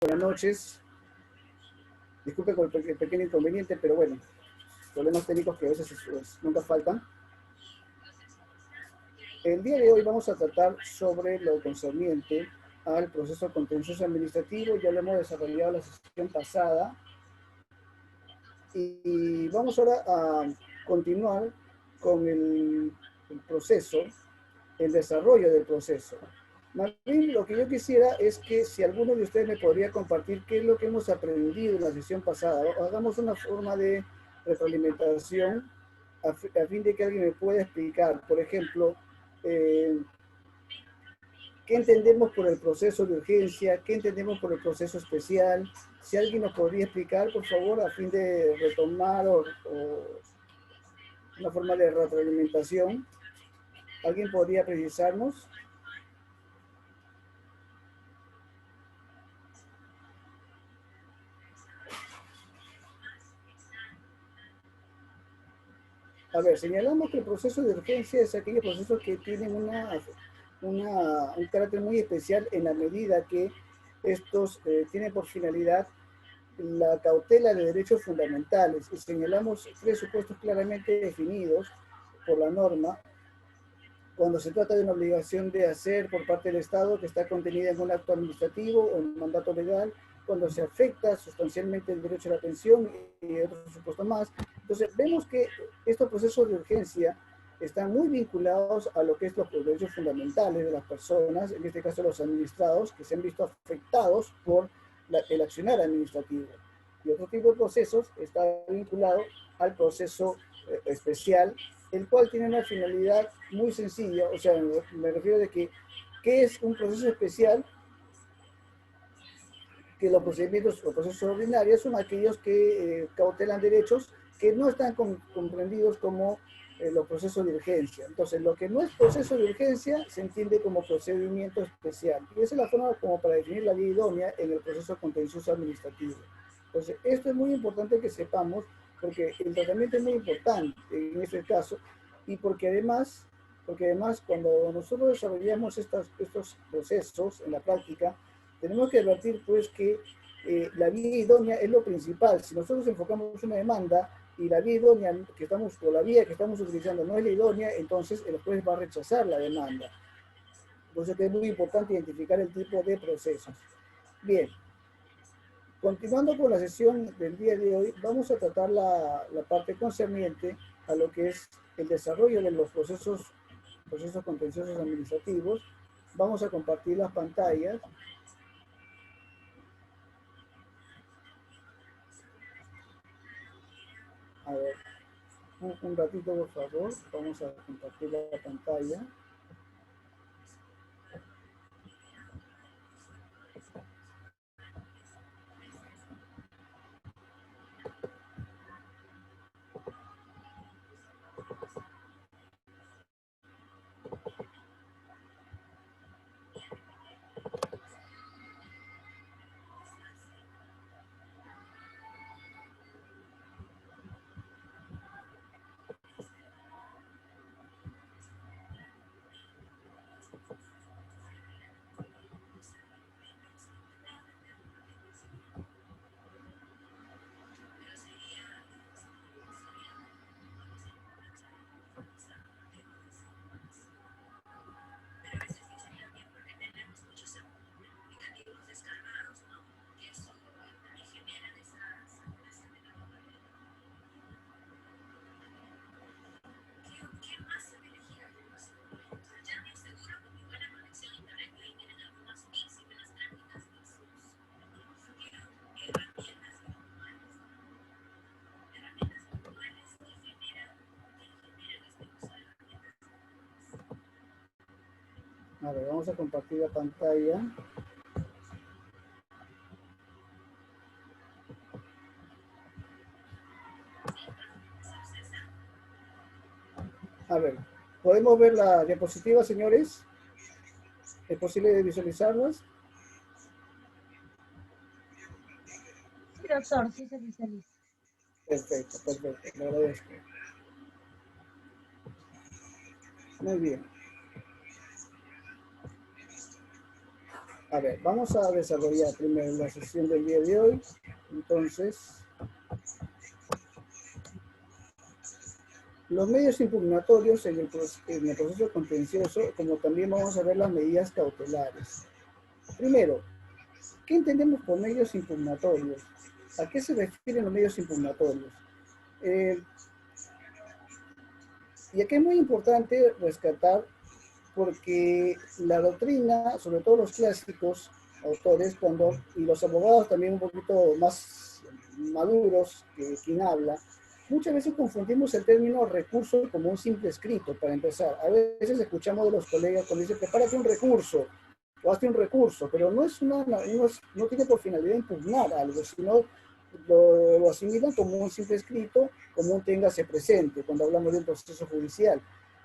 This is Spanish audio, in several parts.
Buenas noches. Disculpe con el pequeño inconveniente, pero bueno, problemas técnicos que a veces nunca faltan. El día de hoy vamos a tratar sobre lo concerniente al proceso contencioso administrativo. Ya lo hemos desarrollado la sesión pasada. Y vamos ahora a continuar con el proceso, el desarrollo del proceso. Más bien, lo que yo quisiera es que si alguno de ustedes me podría compartir qué es lo que hemos aprendido en la sesión pasada. Hagamos una forma de retroalimentación a fin de que alguien me pueda explicar. Por ejemplo, ¿qué entendemos por el proceso de urgencia? ¿Qué entendemos por el proceso especial? Si alguien nos podría explicar, por favor, a fin de retomar o una forma de retroalimentación. ¿Alguien podría precisarnos? A ver, señalamos que el proceso de urgencia es aquellos procesos que tienen un carácter muy especial en la medida que estos tienen por finalidad la cautela de derechos fundamentales y señalamos tres supuestos claramente definidos por la norma cuando se trata de una obligación de hacer por parte del Estado que está contenida en un acto administrativo o en un mandato legal, cuando se afecta sustancialmente el derecho a la pensión y otros supuestos más. Entonces, vemos que estos procesos de urgencia están muy vinculados a lo que es los derechos fundamentales de las personas, en este caso los administrados, que se han visto afectados por el accionar administrativo. Y otro tipo de procesos está vinculado al proceso especial, el cual tiene una finalidad muy sencilla, o sea, me refiero de que, ¿qué es un proceso especial? Que los procedimientos o procesos ordinarios son aquellos que cautelan derechos que no están comprendidos como los procesos de urgencia. Entonces, lo que no es proceso de urgencia se entiende como procedimiento especial. Y esa es la forma como para definir la vía idónea en el proceso contencioso administrativo. Entonces, esto es muy importante que sepamos porque el tratamiento es muy importante en este caso y porque además cuando nosotros desarrollamos estos procesos en la práctica, tenemos que advertir pues que la vía idónea es lo principal. Si nosotros enfocamos una demanda y la vía idónea que estamos, o la vía que estamos utilizando no es la idónea, entonces el juez va a rechazar la demanda. Por eso es muy importante identificar el tipo de procesos. Bien, continuando con la sesión del día de hoy, vamos a tratar la parte concerniente a lo que es el desarrollo de los procesos contenciosos administrativos. Vamos a compartir las pantallas. A ver, un ratito, por favor. Vamos a compartir la pantalla. A ver, vamos a compartir la pantalla. A ver, ¿podemos ver la diapositiva, señores? ¿Es posible visualizarlas? Sí, doctor, sí se visualiza. Perfecto, perfecto, le agradezco. Muy bien. A ver, vamos a desarrollar primero la sesión del día de hoy. Entonces, los medios impugnatorios en el proceso contencioso, como también vamos a ver las medidas cautelares. Primero, ¿qué entendemos por medios impugnatorios? ¿A qué se refieren los medios impugnatorios? Y aquí es muy importante rescatar porque la doctrina, sobre todo los clásicos autores, y los abogados también un poquito más maduros que quien habla, muchas veces confundimos el término recurso como un simple escrito, para empezar. A veces escuchamos de los colegas cuando dicen, prepárate un recurso, o hazte un recurso, pero no tiene por finalidad impugnar algo, sino lo asimilan como un simple escrito, como un téngase presente, cuando hablamos de un proceso judicial.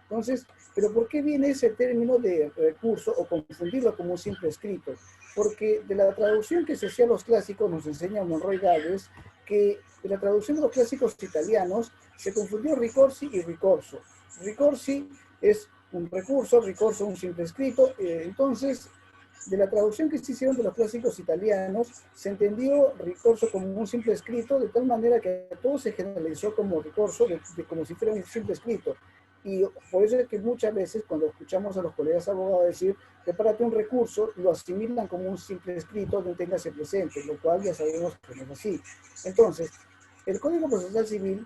Entonces, ¿pero por qué viene ese término de recurso o confundirlo como un simple escrito? Porque de la traducción que se hacía a los clásicos, nos enseña Monroy Gales, que de la traducción de los clásicos italianos se confundió ricorsi y ricorso. Ricorsi es un recurso, ricorso un simple escrito, entonces de la traducción que se hicieron de los clásicos italianos, se entendió ricorso como un simple escrito, de tal manera que todo se generalizó como ricorso, como si fuera un simple escrito. Y por eso es que muchas veces cuando escuchamos a los colegas abogados decir, prepárate un recurso, lo asimilan como un simple escrito, no téngase presente, lo cual ya sabemos que no es así. Entonces, el Código Procesal Civil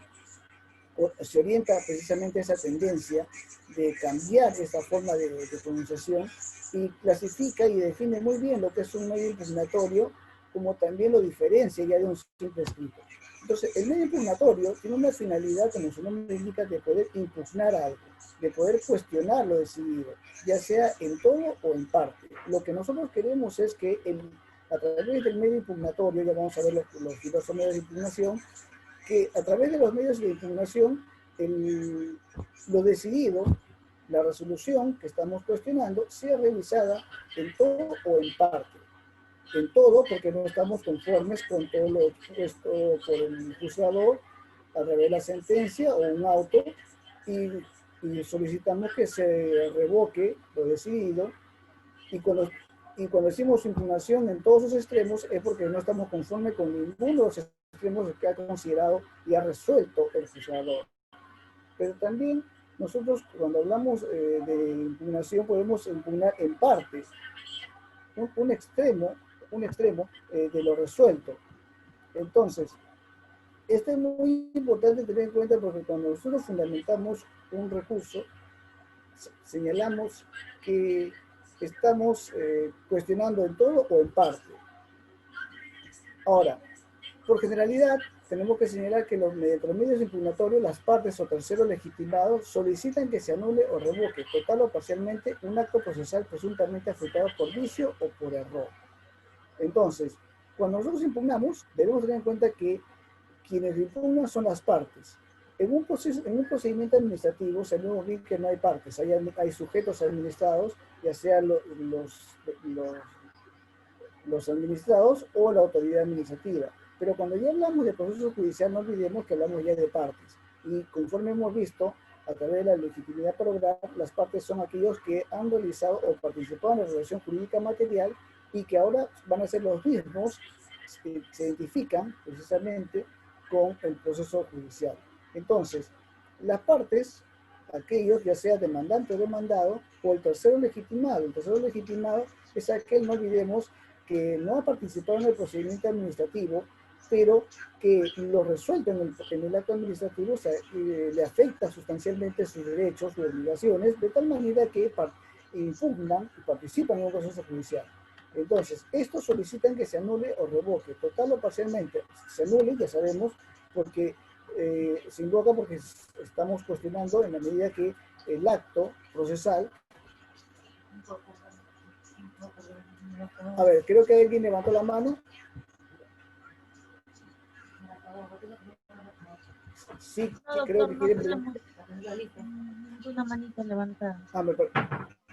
se orienta precisamente a esa tendencia de cambiar esa forma de pronunciación y clasifica y define muy bien lo que es un medio impugnatorio, como también lo diferencia ya de un simple escrito. Entonces, el medio impugnatorio tiene una finalidad, como su nombre indica, de poder impugnar algo, de poder cuestionar lo decidido, ya sea en todo o en parte. Lo que nosotros queremos es que a través del medio impugnatorio, ya vamos a ver los diversos medios de impugnación, que a través de los medios de impugnación, lo decidido, la resolución que estamos cuestionando, sea revisada en todo o en parte. En todo, porque no estamos conformes con todo lo expuesto por el juzgador a través de la sentencia o un auto, y solicitamos que se revoque lo decidido, y cuando decimos impugnación en todos sus extremos es porque no estamos conformes con ninguno de los extremos que ha considerado y ha resuelto el juzgador. Pero también nosotros cuando hablamos de impugnación podemos impugnar en parte un extremo, de lo resuelto. Entonces, esto es muy importante tener en cuenta porque cuando nosotros fundamentamos un recurso, señalamos que estamos cuestionando en todo o en parte. Ahora, por generalidad, tenemos que señalar que mediante los medios impugnatorios, las partes o terceros legitimados solicitan que se anule o revoque, total o parcialmente, un acto procesal presuntamente afectado por vicio o por error. Entonces, cuando nosotros impugnamos, debemos tener en cuenta que quienes impugnan son las partes. En un procedimiento administrativo sabemos bien que no hay partes, hay sujetos administrados, ya sean los administrados o la autoridad administrativa. Pero cuando ya hablamos de proceso judicial, no olvidemos que hablamos ya de partes. Y conforme hemos visto, a través de la legitimidad por obrar, las partes son aquellos que han realizado o participado en la relación jurídica material y que ahora van a ser los mismos que se identifican precisamente con el proceso judicial. Entonces, las partes, aquellos, ya sea demandante o demandado, o el tercero legitimado. El tercero legitimado es aquel, no olvidemos, que no ha participado en el procedimiento administrativo, pero que lo resuelto en el acto administrativo, o sea, le afecta sustancialmente sus derechos, sus obligaciones, de tal manera que impugnan y participan en un proceso judicial. Entonces, estos solicitan que se anule o revoque, total o parcialmente. Se anule, ya sabemos, porque se invoca porque estamos cuestionando en la medida que el acto procesal. A ver, creo que alguien levantó la mano. Sí, No, creo doctor, que no quiere tenemos preguntar. ninguna manita levantada.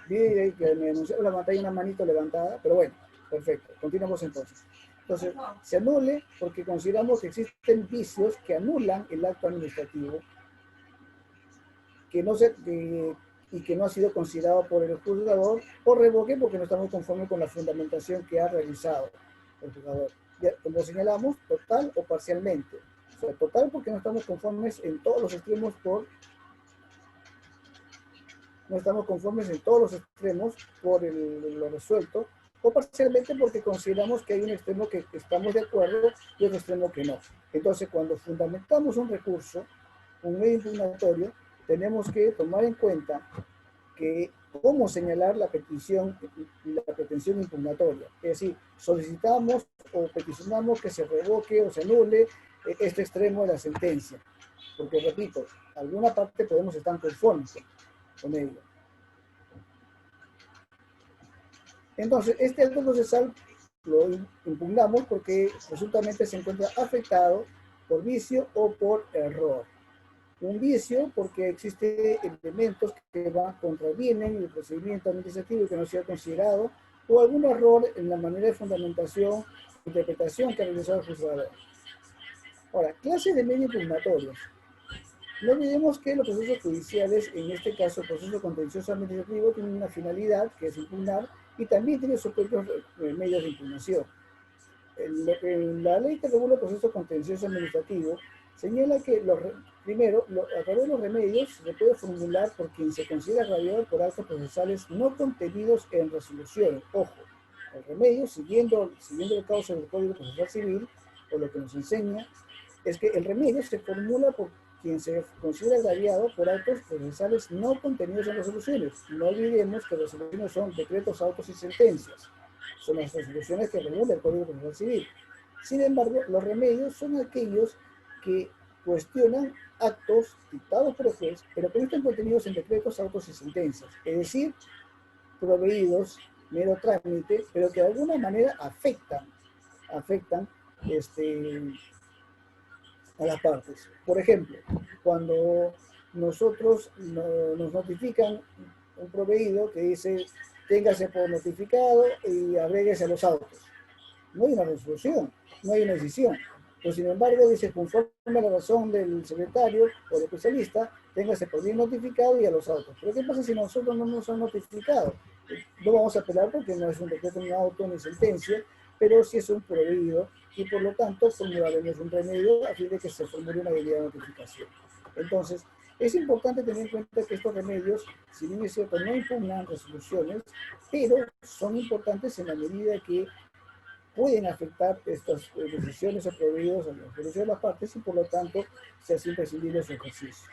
Vi que me anunció la pantalla una manito levantada, pero bueno, perfecto. Continuamos entonces. Entonces, se anule porque consideramos que existen vicios que anulan el acto administrativo, que y que no ha sido considerado por el juzgador, o revoque porque no estamos conformes con la fundamentación que ha realizado el juzgador. Ya, como señalamos, total o parcialmente. O sea, total porque no estamos conformes en todos los extremos por lo resuelto, o parcialmente porque consideramos que hay un extremo que estamos de acuerdo y otro extremo que no. Entonces, cuando fundamentamos un recurso, un medio impugnatorio, tenemos que tomar en cuenta que cómo señalar la petición y la pretensión impugnatoria. Es decir, solicitamos o peticionamos que se revoque o se anule este extremo de la sentencia. Porque, repito, alguna parte podemos estar conformes con ello. Entonces, este acto procesal lo impugnamos porque resultamente se encuentra afectado por vicio o por error. Un vicio porque existen elementos que contravienen el procedimiento administrativo y que no sea considerado, o algún error en la manera de fundamentación, interpretación que ha realizado el juzgador. Ahora, clases de medios impugnatorios. No olvidemos que los procesos judiciales, en este caso el proceso contencioso administrativo, tienen una finalidad que es impugnar y también tiene sus propios medios de impugnación. La ley que regula el proceso contencioso administrativo señala que, primero, a través de los remedios se puede formular por quien se considera agraviado por actos procesales no contenidos en resoluciones. Ojo, el remedio, siguiendo el cauce del Código Procesal Civil, o lo que nos enseña, es que el remedio se formula por quien se considera agraviado por actos procesales no contenidos en resoluciones. No olvidemos que resoluciones son decretos, autos y sentencias. Son las resoluciones que regula el Código Procesal Civil. Sin embargo, los remedios son aquellos que cuestionan actos dictados por el juez, pero que no están contenidos en decretos, autos y sentencias. Es decir, proveídos, mero trámite, pero que de alguna manera afectan a las partes. Por ejemplo, cuando nosotros nos notifican un proveído que dice téngase por notificado y agréguese a los autos. No hay una resolución, no hay una decisión. Pero sin embargo dice, conforme a la razón del secretario o del especialista, téngase por bien notificado y a los autos. Pero ¿qué pasa si nosotros no nos han notificado? No vamos a apelar porque no es un decreto, ni auto, ni sentencia, pero sí es un proveído y por lo tanto formularemos un remedio a fin de que se formule una debida notificación. Entonces, es importante tener en cuenta que estos remedios, si bien es cierto, no impugnan resoluciones, pero son importantes en la medida que pueden afectar estas decisiones o proveídos a los derechos de las partes y por lo tanto se hace imprescindible su ejercicio.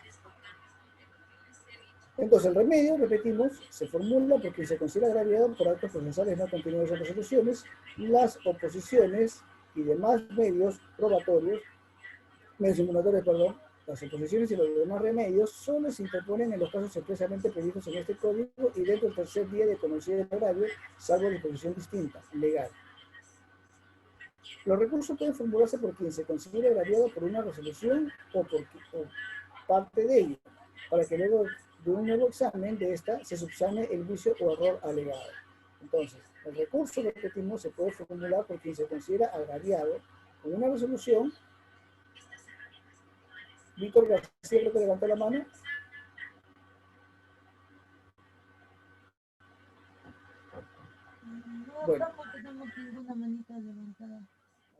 Entonces el remedio, repetimos, se formula porque se considera agraviado por actos procesales no contenidos en resoluciones, las oposiciones y demás medios probatorios, medios impugnatorios, perdón, las oposiciones y los demás remedios solo se interponen en los casos expresamente previstos en este código y dentro del tercer día de conocido el agravio, salvo disposición distinta, legal. Los recursos pueden formularse por quien se considere agraviado por una resolución o parte de ello, para que luego de un nuevo examen de esta se subsane el vicio o error alegado. Entonces, el recurso, repetimos, se puede formular por quien se considera agraviado con una resolución. Víctor García, creo que levantó la mano. No, Bueno, tampoco tenemos ninguna manita levantada.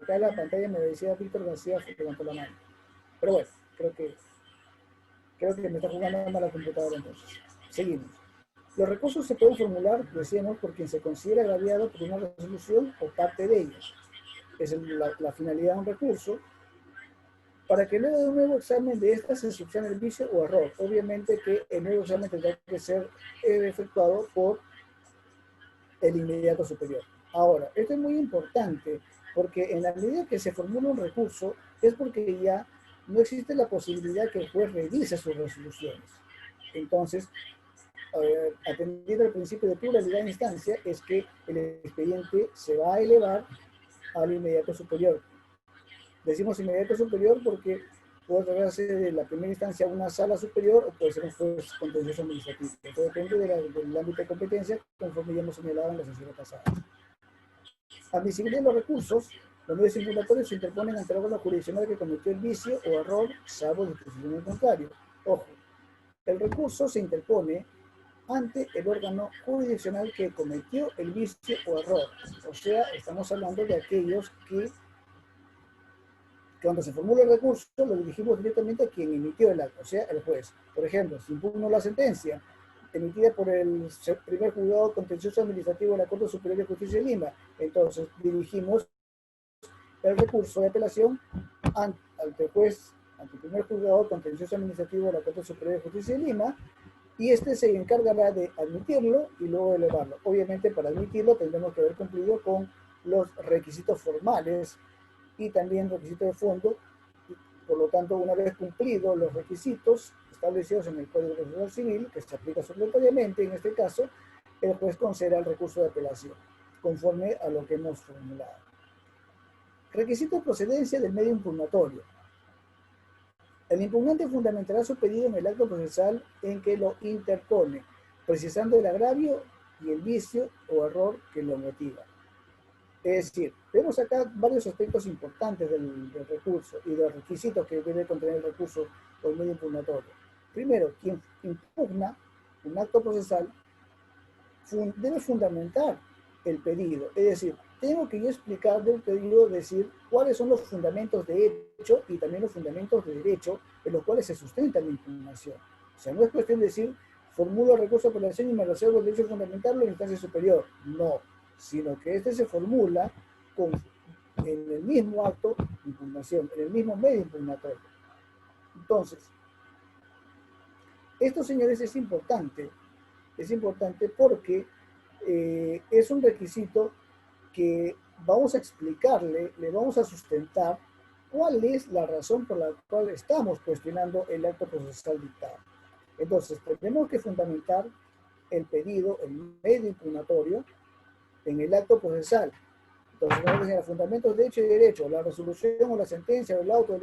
acá en la pantalla me decía Víctor García que levantó la mano. Pero bueno, creo que me está jugando mal la computadora entonces. Seguimos. Los recursos se pueden formular, decíamos, por quien se considera agraviado por una resolución o parte de ella. Es la finalidad de un recurso, para que luego de un nuevo examen de esta se subsane el vicio o error. Obviamente que el nuevo examen tendrá que ser efectuado por el inmediato superior. Ahora, esto es muy importante, porque en la medida que se formula un recurso, es porque ya no existe la posibilidad que el juez revise sus resoluciones. Entonces, atendiendo al principio de pluralidad de instancia, es que el expediente se va a elevar al inmediato superior. Decimos inmediato superior porque puede tratarse de la primera instancia a una sala superior o puede ser un juez contencioso administrativo. Esto depende del ámbito de competencia, conforme ya hemos señalado en la sesión pasada. Admisibilidad de los recursos, los medios impugnatorios se interponen ante el órgano jurisdiccional que cometió el vicio o error, salvo disposición en contrario. Ojo, el recurso se interpone ante el órgano jurisdiccional que cometió el vicio o error. O sea, estamos hablando de aquellos que cuando se formula el recurso lo dirigimos directamente a quien emitió el acto, o sea, el juez. Por ejemplo, si impugno la sentencia emitida por el primer juzgado contencioso administrativo de la Corte Superior de Justicia de Lima, entonces dirigimos el recurso de apelación ante el juez, ante el primer juzgado contencioso administrativo de la Corte Superior de Justicia de Lima, y este se encargará de admitirlo y luego elevarlo. Obviamente, para admitirlo tendremos que haber cumplido con los requisitos formales y también requisitos de fondo. Por lo tanto, una vez cumplidos los requisitos establecidos en el Código Procesal Civil, que se aplica supletoriamente en este caso, el juez concederá el recurso de apelación, conforme a lo que hemos formulado. Requisito de procedencia del medio impugnatorio. El impugnante fundamentará su pedido en el acto procesal en que lo interpone, precisando el agravio y el vicio o error que lo motiva. Es decir, vemos acá varios aspectos importantes del recurso y de los requisitos que debe contener el recurso o el medio impugnatorio. Primero, quien impugna un acto procesal debe fundamentar el pedido, es decir, tengo que yo explicar del pedido, decir cuáles son los fundamentos de hecho y también los fundamentos de derecho en los cuales se sustenta la impugnación. O sea, no es cuestión de decir, formulo el recurso de apelación y me reservo el derecho de fundamentarlo en instancia superior. No, sino que este se formula en el mismo acto de impugnación, en el mismo medio impugnatorio. Entonces, esto, señores, es importante porque es un requisito que vamos a explicarle, le vamos a sustentar cuál es la razón por la cual estamos cuestionando el acto procesal dictado. Entonces, tenemos que fundamentar el pedido, el medio impugnatorio, en el acto procesal. Entonces, vamos a decir, fundamentos de hecho y derecho, la resolución o la sentencia o el auto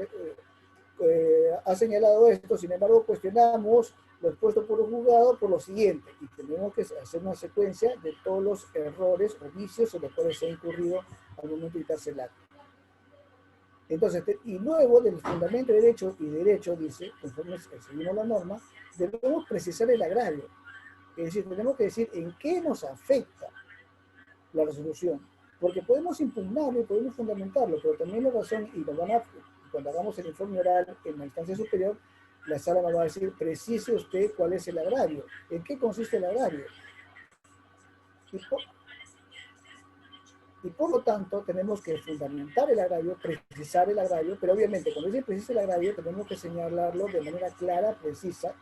ha señalado esto, sin embargo, cuestionamos lo expuesto por un juzgado por lo siguiente, y tenemos que hacer una secuencia de todos los errores o vicios en los cuales se ha incurrido al momento de dictarse el acto. Entonces, y luego del fundamento de derecho y derecho, dice, conforme seguimos la norma, debemos precisar el agravio. Es decir, tenemos que decir en qué nos afecta la resolución. Porque podemos impugnarlo y podemos fundamentarlo, pero también la razón, y nos van a, cuando hagamos el informe oral en la instancia superior, la sala nos va a decir, precise usted cuál es el agravio, en qué consiste el agravio. Y por lo tanto, tenemos que fundamentar el agravio, precisar el agravio, pero obviamente, cuando dice precisa el agravio, tenemos que señalarlo de manera clara, precisa.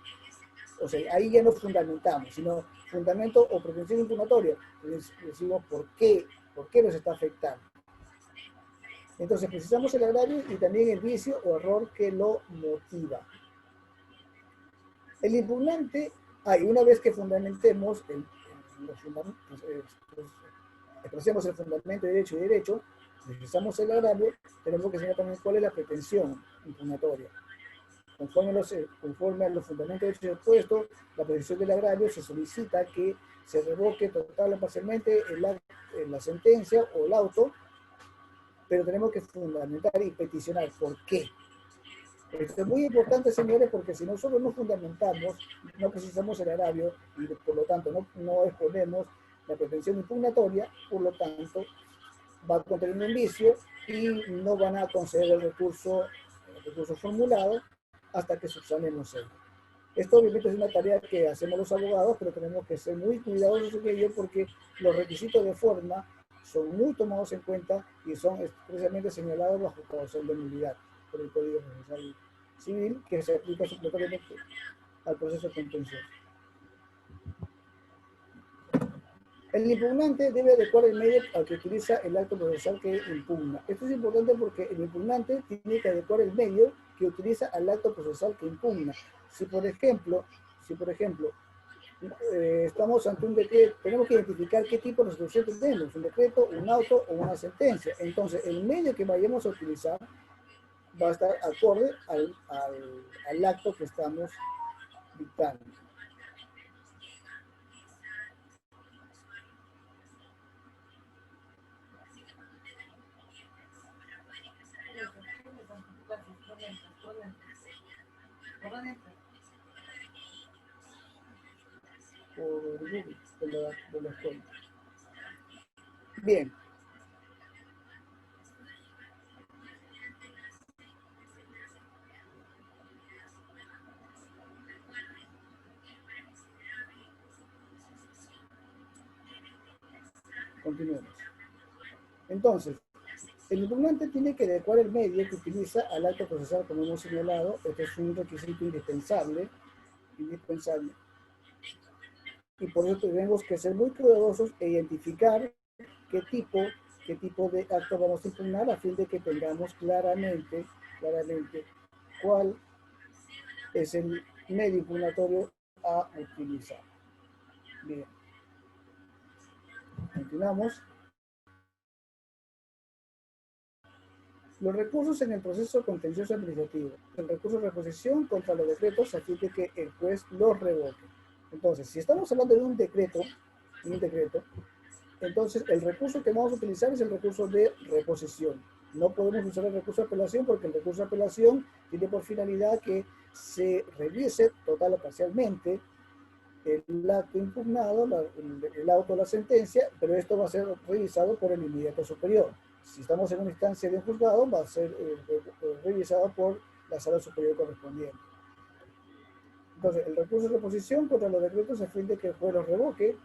O sea, ahí ya no fundamentamos, sino fundamento o pretensión impugnatoria. Decimos por qué nos está afectando. Entonces precisamos el agravio y también el vicio o error que lo motiva. El impugnante, y una vez que fundamentemos expresemos el fundamento de derecho y derecho, precisamos el agravio, tenemos que señalar también cuál es la pretensión impugnatoria. Conforme a los fundamentos de derecho expuestos, la pretensión del agravio se solicita que se revoque total o parcialmente la sentencia o el auto, pero tenemos que fundamentar y peticionar por qué. Esto es muy importante, señores, porque si nosotros no fundamentamos, no precisamos el agravio y por lo tanto no exponemos la pretensión impugnatoria, por lo tanto va a contener un vicio y no van a conceder el recurso formulado hasta que subsanemos ello. Esto obviamente es una tarea que hacemos los abogados, pero tenemos que ser muy cuidadosos en ello porque los requisitos de forma son muy tomados en cuenta y son expresamente señalados bajo causa de nulidad por el Código Procesal Civil, que se aplica supletoriamente al proceso contencioso. El impugnante debe adecuar el medio al que utiliza el acto procesal que impugna. Esto es importante porque el impugnante tiene que adecuar el medio que utiliza al acto procesal que impugna. Si por ejemplo, estamos ante un decreto, tenemos que identificar qué tipo de resolución tenemos, un decreto, un auto o una sentencia. Entonces, el medio que vayamos a utilizar va a estar acorde al acto que estamos dictando. la escuela. Bien. Continuemos. Entonces, el impugnante tiene que adecuar el medio que utiliza al acto procesal, como hemos señalado. Este es un requisito indispensable, y por eso tenemos que ser muy cuidadosos e identificar qué tipo de acto vamos a impugnar a fin de que tengamos claramente cuál es el medio impugnatorio a utilizar. Bien, continuamos. Los recursos en el proceso contencioso administrativo. El recurso de reposición contra los decretos a fin de que el juez los revoque. Entonces, si estamos hablando de un decreto, entonces el recurso que vamos a utilizar es el recurso de reposición. No podemos usar el recurso de apelación porque el recurso de apelación tiene por finalidad que se revise total o parcialmente el acto impugnado, el auto o la sentencia, pero esto va a ser revisado por el inmediato superior. Si estamos en una instancia de un juzgado, va a ser revisado por la sala superior correspondiente. Entonces, el recurso de reposición contra los decretos a fin de que el juez los revoque.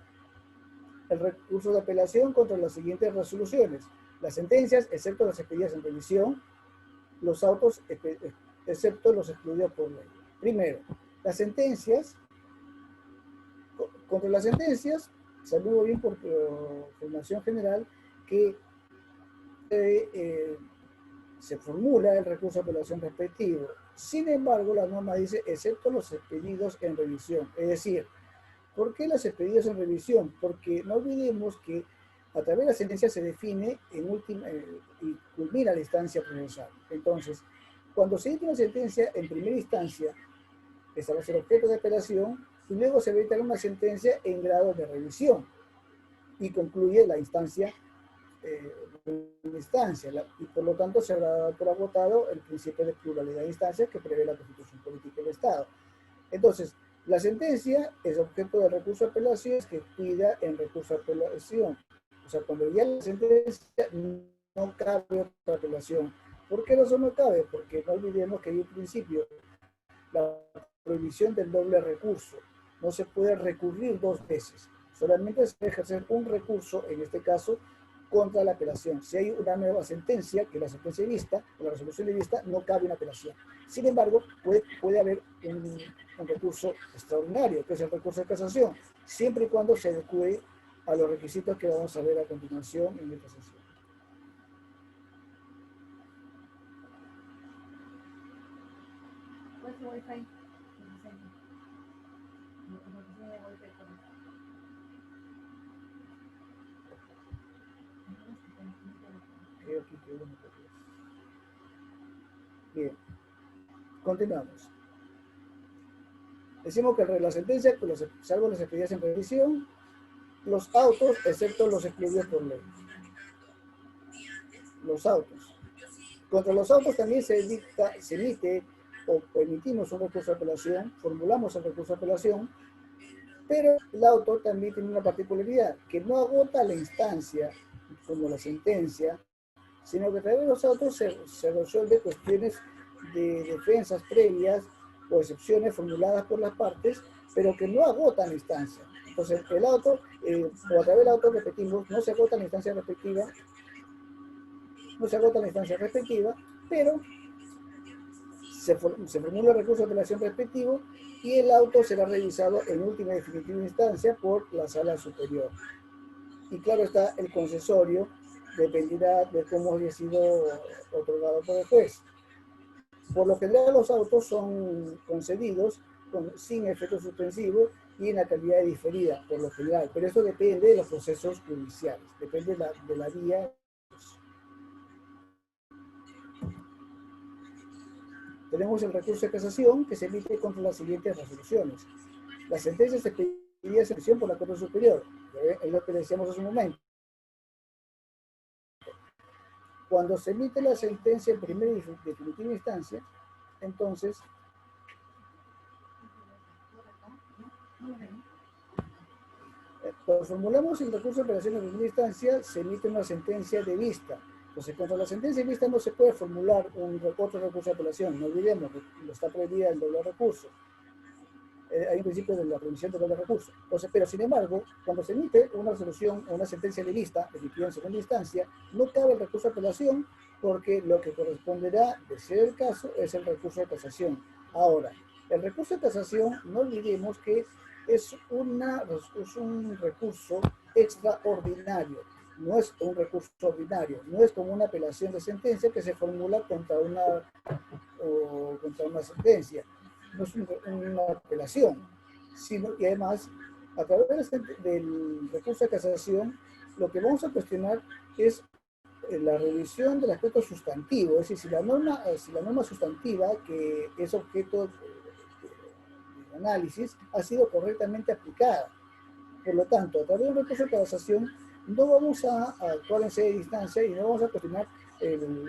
El recurso de apelación contra las siguientes resoluciones: las sentencias, excepto las expedidas en revisión, los autos, excepto los excluidos por ley. Primero, las sentencias. Contra las sentencias, saludo bien por formación general que se formula el recurso de apelación respectivo. Sin embargo, la norma dice, excepto los expedidos en revisión. Es decir, ¿por qué los expedidos en revisión? Porque no olvidemos que a través de la sentencia se define en última y culmina la instancia procesal. Entonces, cuando se emite una sentencia en primera instancia, esta va a ser objeto de apelación, y luego se dicta una sentencia en grado de revisión y concluye la instancia, y por lo tanto se habrá dado por agotado el principio de pluralidad de instancias que prevé la Constitución Política del Estado. Entonces, la sentencia es objeto de recurso de apelación que cuida en recurso de apelación. O sea, cuando ya la sentencia no cabe otra apelación. ¿Por qué razón no cabe? Porque no olvidemos que hay un principio, la prohibición del doble recurso. No se puede recurrir dos veces. Solamente se puede ejercer un recurso, en este caso, contra la apelación. Si hay una nueva sentencia, que la sentencia de vista, o la resolución de vista, no cabe una apelación. Sin embargo, puede haber un recurso extraordinario, que es el recurso de casación, siempre y cuando se adecue a los requisitos que vamos a ver a continuación en esta sesión. Bien, continuamos. Decimos que la sentencia, salvo las expedidas en revisión, los autos, excepto los excluidos por ley. Los autos. Contra los autos también se emite o emitimos un recurso de apelación, formulamos el recurso de apelación, pero el auto también tiene una particularidad, que no agota la instancia como la sentencia, sino que a través de los autos se resuelve cuestiones de defensas previas o excepciones formuladas por las partes, pero que no agotan la instancia. Entonces, el auto, o a través del auto, repetimos, no se agota la instancia respectiva, pero se formula el recurso de apelación respectivo y el auto será revisado en última y definitiva instancia por la sala superior. Y claro está, el concesorio dependerá de cómo haya sido otorgado por el juez. Por lo general, los autos son concedidos sin efecto suspensivo y en la calidad de diferida, por lo general. Pero eso depende de los procesos judiciales, depende de la vía. Tenemos el recurso de casación que se emite contra las siguientes resoluciones. Las sentencias se pedían excepción por la Corte Superior, es lo que decíamos hace un momento. Cuando se emite la sentencia en primera y definitiva instancia, entonces Cuando formulamos el recurso de apelación en primera instancia, se emite una sentencia de vista. Entonces, contra la sentencia de vista no se puede formular otro recurso de apelación. No olvidemos que está prohibida el doble recurso. Hay un principio de la prohibición del doble recurso. Entonces, pero sin embargo, cuando se emite una resolución o una sentencia de vista emitida en segunda instancia, no cabe el recurso de apelación porque lo que corresponderá, de ser el caso, es el recurso de casación. Ahora, el recurso de casación, no olvidemos que es un recurso extraordinario, no es un recurso ordinario, no es como una apelación de sentencia que se formula contra una sentencia, no es una apelación, sino que además, a través del recurso de casación, lo que vamos a cuestionar es la revisión del aspecto sustantivo, es decir, si la norma sustantiva que es objeto de análisis ha sido correctamente aplicada. Por lo tanto, a través del recurso de casación no vamos a actuar en sede de distancia y no vamos a cuestionar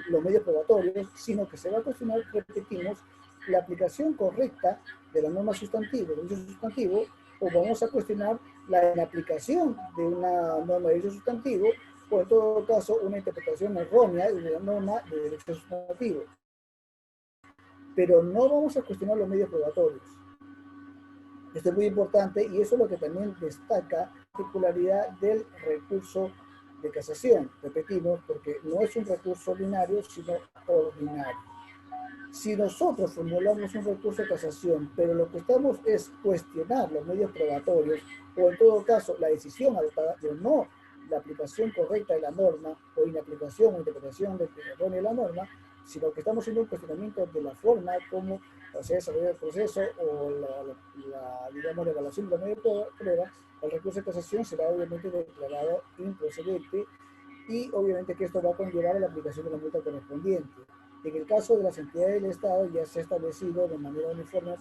los medios probatorios, sino que se va a cuestionar, repetimos, la aplicación correcta de la norma sustantiva, del derecho sustantivo, o vamos a cuestionar la inaplicación de una norma de derecho sustantivo, o en todo caso una interpretación errónea de la norma de derecho sustantivo. Pero no vamos a cuestionar los medios probatorios. Esto es muy importante y eso es lo que también destaca la particularidad del recurso de casación. Repetimos, porque no es un recurso ordinario, sino ordinario. Si nosotros formulamos un recurso de casación, pero lo que estamos es cuestionar los medios probatorios, o en todo caso la decisión adoptada, pero no la aplicación correcta de la norma, o inaplicación o interpretación de la norma, sino que estamos haciendo un cuestionamiento de la forma como se desarrolla el proceso o digamos, la evaluación de la medio de prueba, el recurso de casación será obviamente declarado improcedente y obviamente que esto va a conllevar a la aplicación de la multa correspondiente. En el caso de las entidades del Estado ya se ha establecido de manera uniforme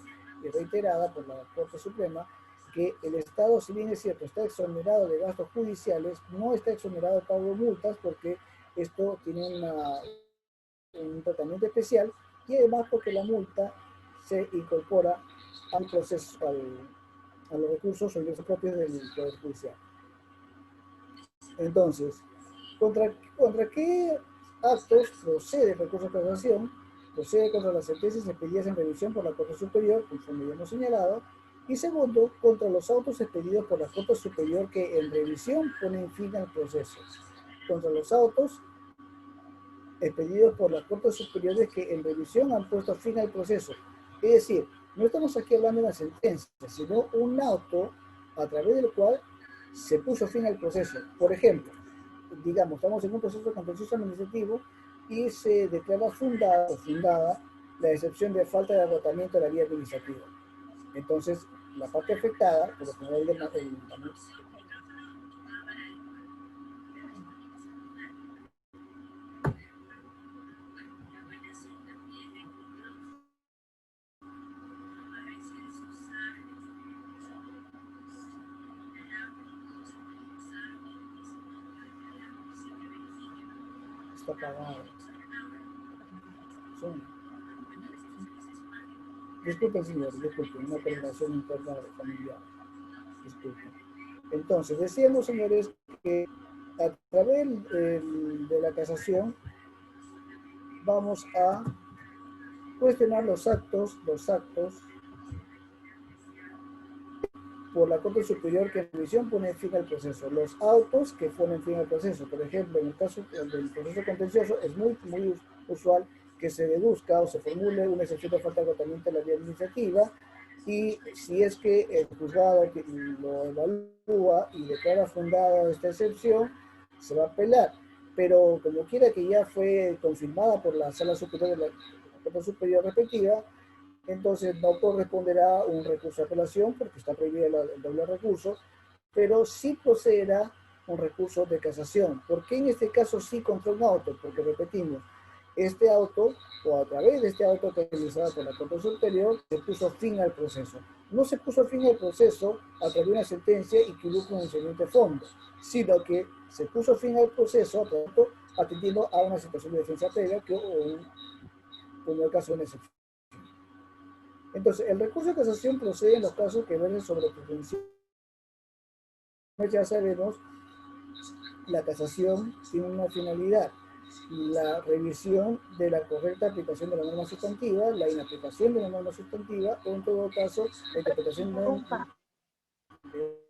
y reiterada por la Corte Suprema que el Estado, si bien es cierto, está exonerado de gastos judiciales, no está exonerado de pago de multas porque esto tiene un tratamiento especial y además porque la multa se incorpora al proceso, a los recursos o ingresos propios del Poder Judicial. Entonces, ¿contra qué actos procede el recurso de casación? Procede contra las sentencias expedidas en revisión por la Corte Superior, conforme ya hemos señalado, y segundo, contra los autos expedidos por la Corte Superior que en revisión ponen fin al proceso. Contra los autos expedidos por las Cortes Superiores que en revisión han puesto fin al proceso. Es decir, no estamos aquí hablando de una sentencia, sino un auto a través del cual se puso fin al proceso. Por ejemplo, digamos, estamos en un proceso contencioso administrativo y se declara fundada la excepción de falta de agotamiento de la vía administrativa. Entonces, la parte afectada, por lo general está pagado. Son, disculpen, señor, disculpen, una terminación interna familiar. Disculpen. Entonces, decíamos, señores, que a través de la casación vamos a cuestionar los actos por la Corte Superior que en revisión pone fin al proceso. Los autos que ponen fin al proceso. Por ejemplo, en el caso del proceso contencioso es muy usual que se deduzca o se formule una excepción de falta de agotamiento de la vía administrativa y si es que el juzgado lo evalúa y declara fundada esta excepción, se va a apelar. Pero como quiera que ya fue confirmada por la Sala Superior de la Corte Superior respectiva, entonces no corresponderá un recurso de apelación porque está prohibido el doble recurso, pero sí procederá un recurso de casación. ¿Por qué en este caso sí contra un auto? Porque repetimos, este auto, o a través de este auto realizado por la Corte Superior, se puso fin al proceso. No se puso fin al proceso a través de una sentencia y que hubo un vencimiento de fondo, sino que se puso fin al proceso atendiendo a una situación de defensa previa que como el caso de una excepción. Entonces, el recurso de casación procede en los casos que versen sobre pretensión ya sabemos, la casación tiene una finalidad: la revisión de la correcta aplicación de la norma sustantiva, la inaplicación de la norma sustantiva, o en todo caso, la interpretación de Interrumpa.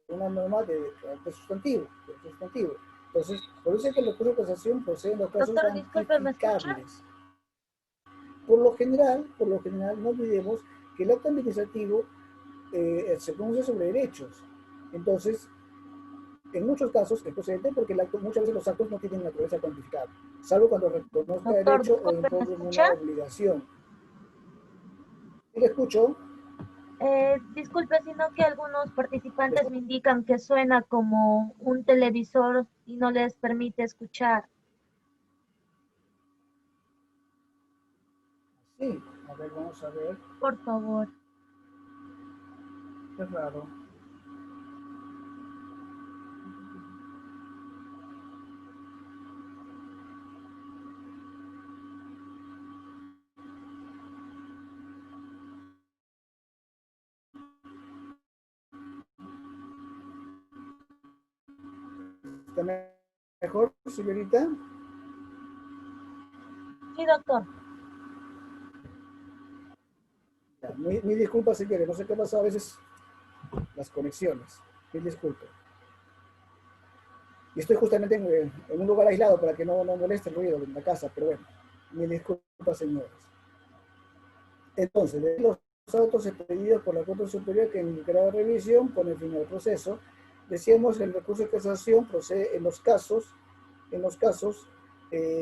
una norma de carácter sustantivo, Entonces, por eso es que el recurso de casación procede en los casos Doctor, disculpe, ¿me escucha? cuantificables. Por lo general, no olvidemos que el acto administrativo se pronuncia sobre derechos. Entonces, en muchos casos es procedente porque muchas veces los actos no tienen naturaleza cuantificable, salvo cuando reconozca Doctor, derecho o disculpe, ¿me imponga una escucha? obligación. ¿Sí le escucho? Disculpe, sino que algunos participantes me indican que suena como un televisor y no les permite escuchar. Sí, a ver, vamos a ver. Por favor. Es raro. ¿Está mejor, señorita? Sí, doctor. Mi disculpa, señores, no sé qué pasa a veces las conexiones. Mil disculpas. Y estoy justamente en un lugar aislado para que no moleste el ruido de la casa, pero bueno, mil disculpas, señores. Entonces, de los autos expedidos por la Corte Superior que indicará revisión con el final del proceso, decíamos que el recurso de casación procede en los casos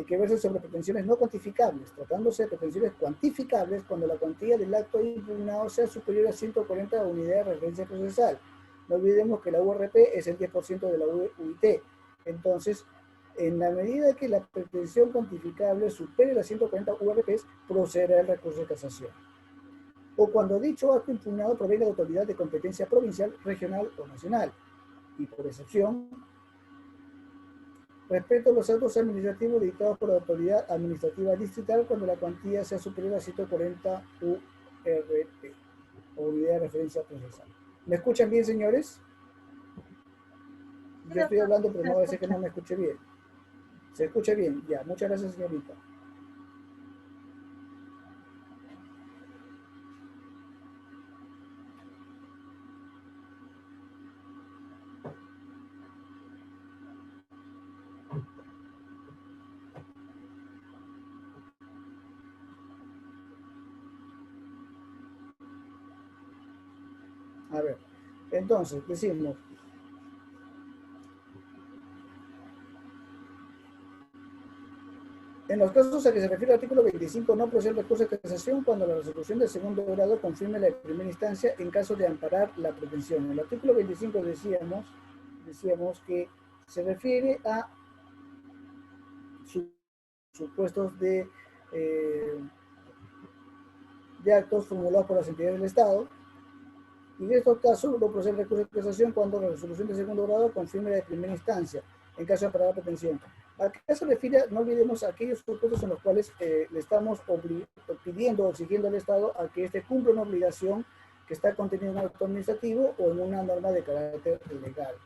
que versen sobre pretensiones no cuantificables, tratándose de pretensiones cuantificables cuando la cuantía del acto impugnado sea superior a 140 unidades de referencia procesal. No olvidemos que la URP es el 10% de la UIT. Entonces, en la medida que la pretensión cuantificable supere las 140 URPs, procederá el recurso de casación. O cuando dicho acto impugnado provenga de autoridad de competencia provincial, regional o nacional. Y por excepción, respecto a los actos administrativos dictados por la autoridad administrativa distrital cuando la cuantía sea superior a 140 URP, o unidad de referencia procesal. ¿Me escuchan bien, señores? Sí, Yo estoy doctor, hablando, sí pero se no va a ser que no escucha. me escuche bien. ¿Se escucha bien? Ya, muchas gracias, señorita. A ver, entonces, decimos, en los casos a que se refiere el artículo 25, no procede el recurso de casación cuando la resolución del segundo grado confirme la de primera instancia en caso de amparar la pretensión. En el artículo 25 decíamos que se refiere a supuestos de actos formulados por las entidades del Estado, y en estos casos no procede el recurso de casación cuando la resolución de segundo grado confirme la de primera instancia en caso de amparar la pretensión. ¿A qué se refiere? No olvidemos aquellos supuestos en los cuales le estamos pidiendo o exigiendo al Estado a que éste cumpla una obligación que está contenida en un acto administrativo o en una norma de carácter legal.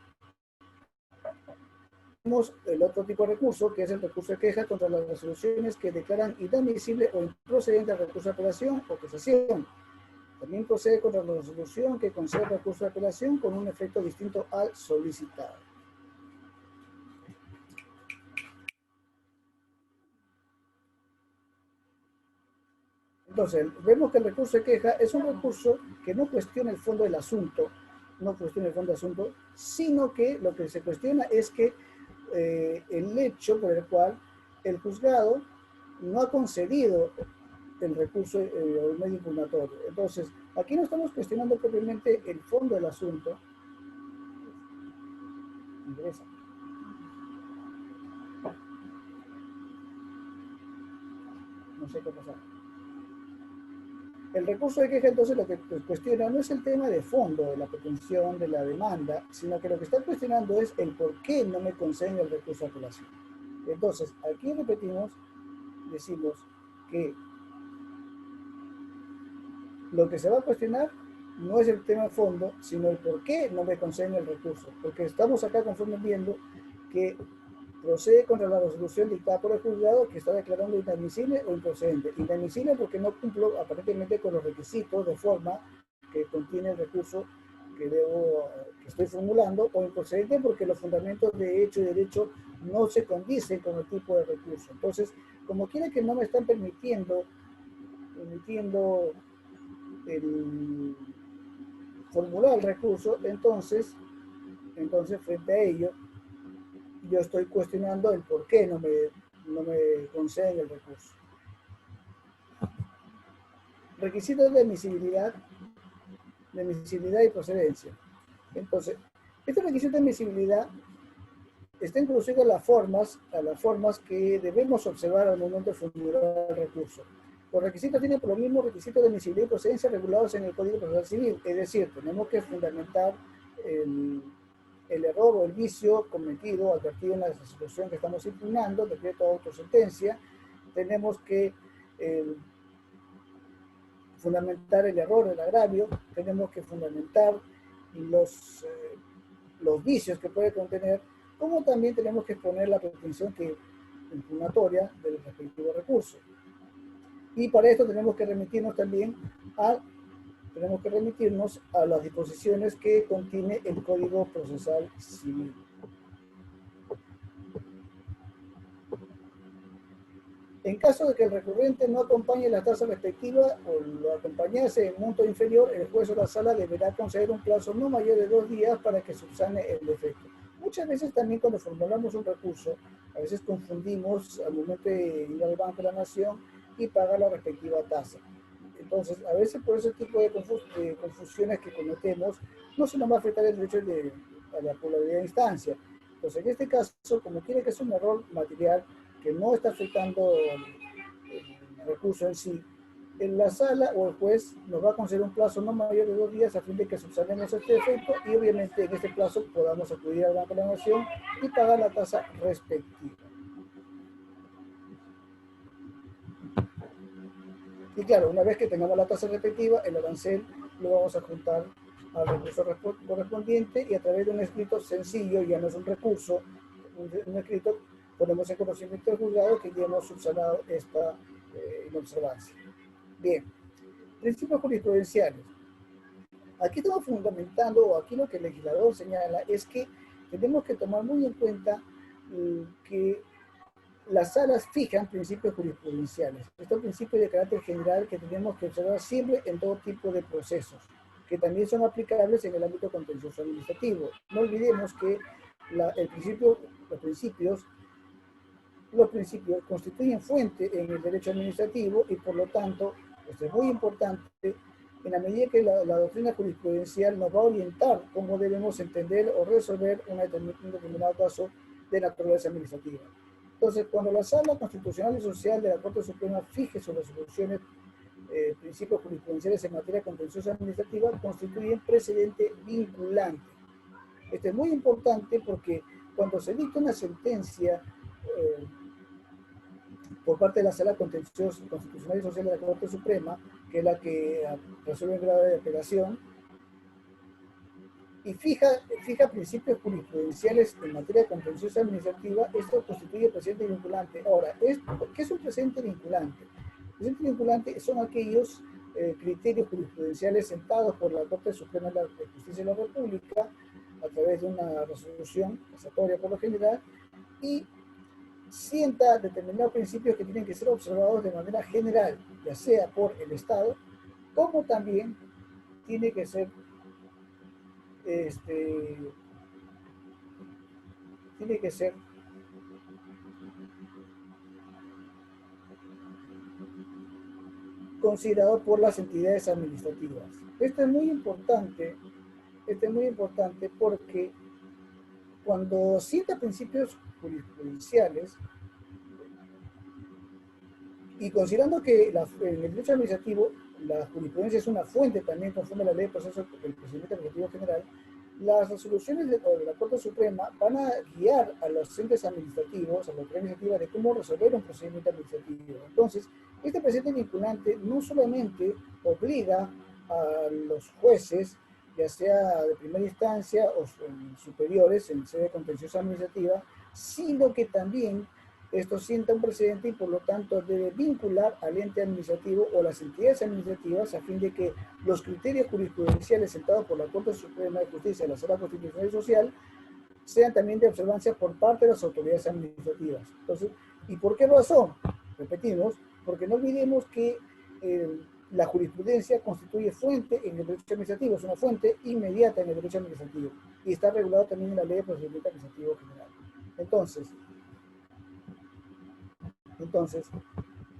Tenemos el otro tipo de recurso, que es el recurso de queja contra las resoluciones que declaran inadmisible o improcedente el recurso de apelación o casación. También procede contra la resolución que concede recurso de apelación con un efecto distinto al solicitado. Entonces, vemos que el recurso de queja es un recurso que no cuestiona el fondo del asunto, sino que lo que se cuestiona es que el hecho por el cual el juzgado no ha concedido el recurso o el medio impugnatorio. Entonces, aquí no estamos cuestionando propiamente el fondo del asunto. Ingresa. No sé qué pasa. El recurso de queja entonces lo que cuestiona no es el tema de fondo de la pretensión, de la demanda, sino que lo que está cuestionando es el por qué no me conceden el recurso de apelación. Entonces, aquí repetimos, decimos que lo que se va a cuestionar no es el tema de fondo, sino el por qué no me conceden el recurso. Porque estamos acá conforme viendo que procede contra la resolución dictada por el juzgado que está declarando inadmisible o improcedente. Inadmisible porque no cumplo aparentemente con los requisitos de forma que contiene el recurso que estoy formulando, o improcedente porque los fundamentos de hecho y derecho no se condicen con el tipo de recurso. Entonces, como quiera que no me están permitiendo formular el recurso, entonces frente a ello, yo estoy cuestionando el por qué no me conceden el recurso. Requisitos de admisibilidad y procedencia. Entonces, este requisito de admisibilidad está introducido a las formas que debemos observar al momento de formular el recurso. Los requisitos tienen por lo mismo requisitos de admisibilidad y procedencia regulados en el Código Procesal Civil, es decir, tenemos que fundamentar el error o el vicio cometido, advertido en la resolución que estamos impugnando, decreto de autosentencia. Tenemos que fundamentar el error, el agravio, tenemos que fundamentar los vicios que puede contener, como también tenemos que exponer la pretensión impugnatoria del respectivo recurso. Y para esto tenemos que remitirnos también a las disposiciones que contiene el Código Procesal Civil. En caso de que el recurrente no acompañe la tasa respectiva o lo acompañase en monto inferior, el juez o la sala deberá conceder un plazo no mayor de 2 días para que subsane el defecto. Muchas veces también cuando formulamos un recurso, a veces confundimos al momento de ir al Banco de la Nación y pagar la respectiva tasa. Entonces, a veces por ese tipo de confusiones que cometemos, no se nos va a afectar el derecho a la pluralidad de instancia. Entonces, en este caso, como quiere que es un error material que no está afectando el recurso en sí, en la sala o el juez nos va a conceder un plazo no mayor de 2 días a fin de que subsanemos este defecto y obviamente en este plazo podamos acudir al Banco de la Nación y pagar la tasa respectiva. Y claro, una vez que tengamos la tasa respectiva, el arancel lo vamos a juntar al recurso correspondiente y a través de un escrito sencillo, ya no es un recurso, un escrito, ponemos en conocimiento del juzgado que ya hemos subsanado esta inobservancia. Bien, principios jurisprudenciales. Aquí estamos fundamentando, o aquí lo que el legislador señala, es que tenemos que tomar muy en cuenta que las salas fijan principios jurisprudenciales. Estos principios de carácter general que tenemos que observar siempre en todo tipo de procesos, que también son aplicables en el ámbito contencioso administrativo. No olvidemos que los principios constituyen fuente en el derecho administrativo y por lo tanto, esto es muy importante, en la medida que la doctrina jurisprudencial nos va a orientar cómo debemos entender o resolver un determinado caso de naturaleza administrativa. Entonces, cuando la Sala Constitucional y Social de la Corte Suprema fije sus resoluciones, principios jurisprudenciales en materia contenciosa administrativa, constituyen precedente vinculante. Esto es muy importante porque cuando se dicta una sentencia por parte de la Sala Constitucional y Social de la Corte Suprema, que es la que resuelve el grado de apelación, y fija principios jurisprudenciales en materia contenciosa administrativa, esto constituye precedente vinculante. Ahora, ¿qué es un precedente vinculante? Precedente vinculante son aquellos criterios jurisprudenciales sentados por la Corte Suprema de Justicia de la República a través de una resolución casatoria por lo general y sienta determinados principios que tienen que ser observados de manera general, ya sea por el Estado, como también tiene que ser considerado por las entidades administrativas. Esto es muy importante porque cuando cita principios jurisprudenciales y considerando que en el derecho administrativo la jurisprudencia es una fuente también conforme a la ley del procedimiento administrativo general, las resoluciones de la Corte Suprema van a guiar a los entes administrativos, a la autoridad administrativa, de cómo resolver un procedimiento administrativo. Entonces, este precedente vinculante no solamente obliga a los jueces, ya sea de primera instancia o superiores en sede contenciosa administrativa, sino que también esto sienta un precedente y por lo tanto debe vincular al ente administrativo o las entidades administrativas a fin de que los criterios jurisprudenciales sentados por la Corte Suprema de Justicia de la Sala Constitucional y Social sean también de observancia por parte de las autoridades administrativas. Entonces, ¿y por qué razón? Repetimos, porque no olvidemos que la jurisprudencia constituye fuente en el derecho administrativo, es una fuente inmediata en el derecho administrativo y está regulado también en la Ley de Procedimiento Administrativo General. Entonces,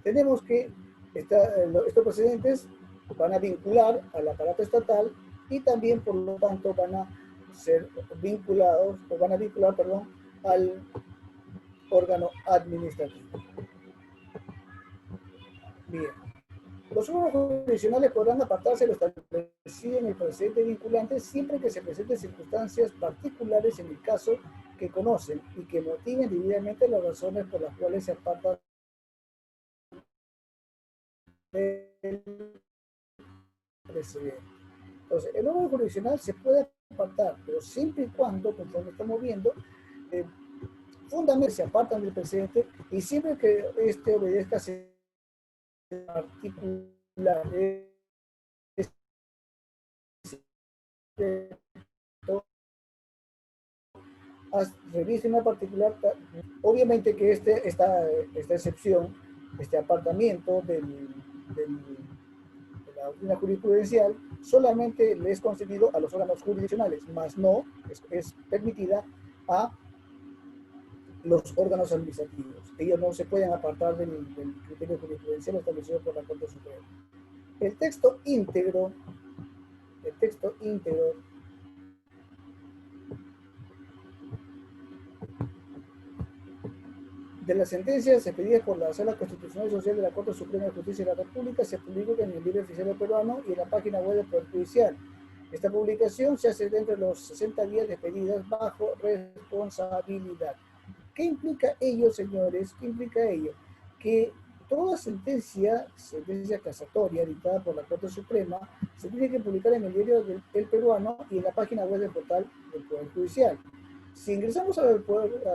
tenemos que estos precedentes van a vincular al aparato estatal y también, por lo tanto, van a ser vinculados, o van a vincular, perdón, al órgano administrativo. Bien. Los órganos jurisdiccionales podrán apartarse de lo establecido en el precedente vinculante siempre que se presenten circunstancias particulares en el caso que conocen y que motiven debidamente las razones por las cuales se apartan del precedente. Entonces, el órgano jurisdiccional se puede apartar, pero siempre y cuando, conforme estamos viendo, fundamentalmente se apartan del precedente y siempre que este obedezca a particulares revise una particular, obviamente que esta excepción, este apartamiento de la doctrina jurisprudencial, solamente le es concedido a los órganos jurisdiccionales, más no es permitida a los órganos administrativos. Ellos no se pueden apartar del criterio jurisprudencial establecido por la Corte Suprema. El texto íntegro de las sentencias expedidas por la Sala Constitucional y Social de la Corte Suprema de Justicia de la República se publica en el Diario Oficial Peruano y en la página web del Poder Judicial. Esta publicación se hace dentro de los 60 días de expedidas bajo responsabilidad. ¿Qué implica ello, señores? ¿Qué implica ello? Que toda sentencia casatoria dictada por la Corte Suprema se tiene que publicar en el Diario del Peruano y en la página web del portal del Poder Judicial. Si ingresamos a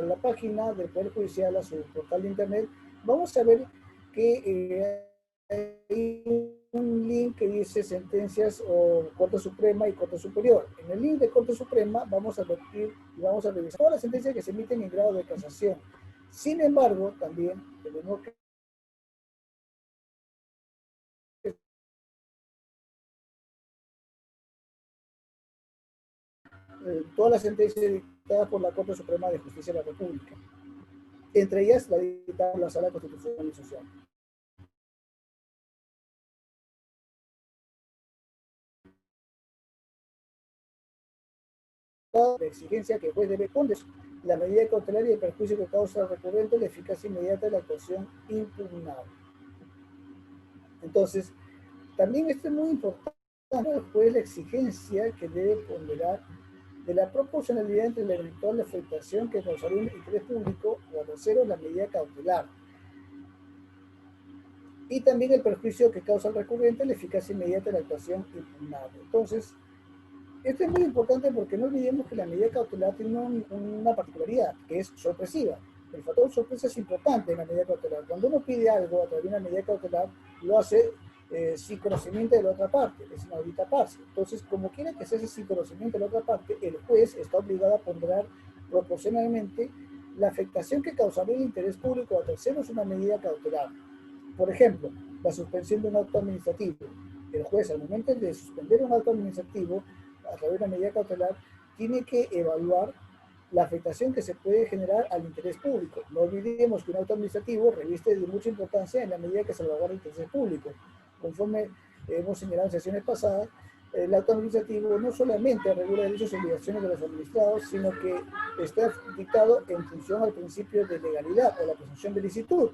la página del Poder Judicial, a su portal de internet, vamos a ver que hay un link que dice sentencias o Corte Suprema y Corte Superior. En el link de Corte Suprema vamos a ver y vamos a revisar todas las sentencias que se emiten en grado de casación. Sin embargo, también tenemos que todas las sentencias dictadas por la Corte Suprema de Justicia de la República, entre ellas la dictada por la Sala Constitucional y Social. La exigencia que el juez debe poner la medida cautelar y el perjuicio que causa al recurrente, la eficacia inmediata de la actuación impugnada. Entonces, también esto es muy importante, el juez la exigencia que debe ponderar de la proporcionalidad entre la eventual afectación que causaría un interés público o a tercero la medida cautelar. Y también el perjuicio que causa al recurrente, la eficacia inmediata de la actuación impugnada. Entonces, esto es muy importante porque no olvidemos que la medida cautelar tiene una particularidad, que es sorpresiva. El factor sorpresa es importante en la medida cautelar. Cuando uno pide algo a través de una medida cautelar, lo hace sin conocimiento de la otra parte, es inaudita parte. Entonces, como quiera que se hace sin conocimiento de la otra parte, el juez está obligado a ponderar proporcionalmente la afectación que causaría el interés público a terceros una medida cautelar. Por ejemplo, la suspensión de un acto administrativo. El juez, al momento de suspender un acto administrativo, a través de una medida cautelar, tiene que evaluar la afectación que se puede generar al interés público. No olvidemos que un acto administrativo reviste de mucha importancia en la medida que salvaguarda el interés público. Conforme hemos señalado en sesiones pasadas, el acto administrativo no solamente regula derechos y obligaciones de los administrados, sino que está dictado en función al principio de legalidad o la presunción de licitud.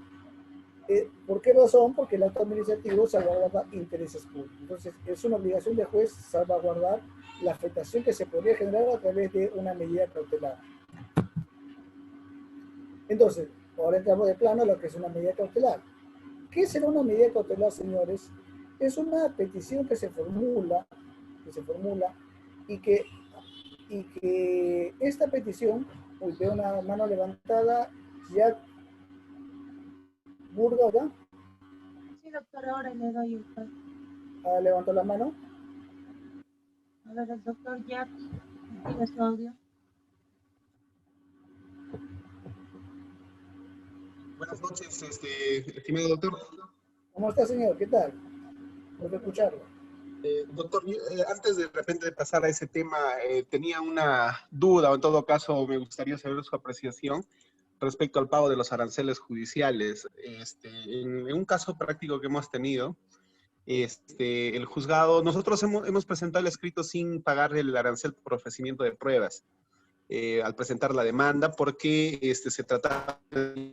¿Por qué razón? Porque el acto administrativo salvaguarda intereses públicos. Entonces, es una obligación del juez salvaguardar la afectación que se podría generar a través de una medida cautelar. Entonces, ahora entramos de plano a lo que es una medida cautelar. ¿Qué será una medida cautelar, señores? Es una petición que se formula, y que, esta petición, uy, veo una mano levantada, ya Burga, Sí, doctor, ahora le doy el paso. levantó la mano. A ver, el doctor Jack, activa su audio. Buenas noches, estimado doctor. ¿Cómo está, señor? ¿Qué tal? Puedo escucharlo. Doctor, antes de repente de pasar a ese tema, tenía una duda, o en todo caso me gustaría saber su apreciación respecto al pago de los aranceles judiciales. En un caso práctico que hemos tenido, el juzgado, nosotros hemos presentado el escrito sin pagar el arancel por ofrecimiento de pruebas al presentar la demanda, porque se trataba de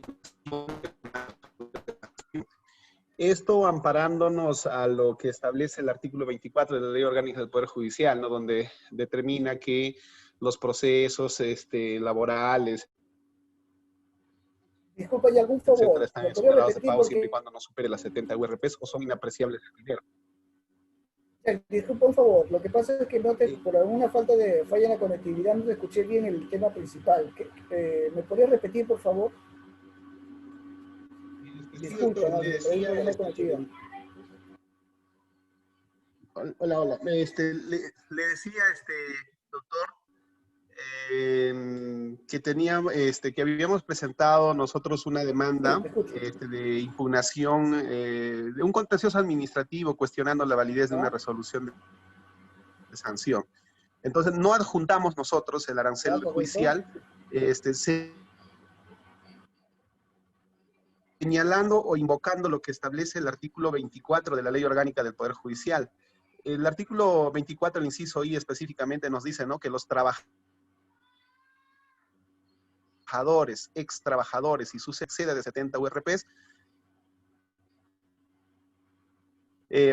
esto amparándonos a lo que establece el artículo 24 de la Ley Orgánica del Poder Judicial, ¿no? Donde determina que los procesos laborales, Disculpa, ¿y algún etcétera, favor? están ¿Me podría exonerados de repetir? pago siempre y Porque, cuando no supere las 70 URPs o son inapreciables de dinero. disculpa, un favor. Lo que pasa es que Sí. por alguna falta de falla en la conectividad no te escuché bien el tema principal. ¿Me podrías repetir, por favor? Sí, Disculpa, doctor, ¿no? le Por ahí un decía, problema de conectividad. hola, hola, le decía, doctor, que que habíamos presentado nosotros una Sí, demanda te escucho. de impugnación de un contencioso administrativo cuestionando la validez de una ¿Ya? resolución de sanción. Entonces, no adjuntamos nosotros el ¿Ya? arancel ¿Correcto? judicial, señalando o invocando lo que establece el artículo 24 de la Ley Orgánica del Poder Judicial. El artículo 24, el inciso I, específicamente nos dice, ¿no?, que los trabajadores, ex trabajadores y sus excede de 70 URPs,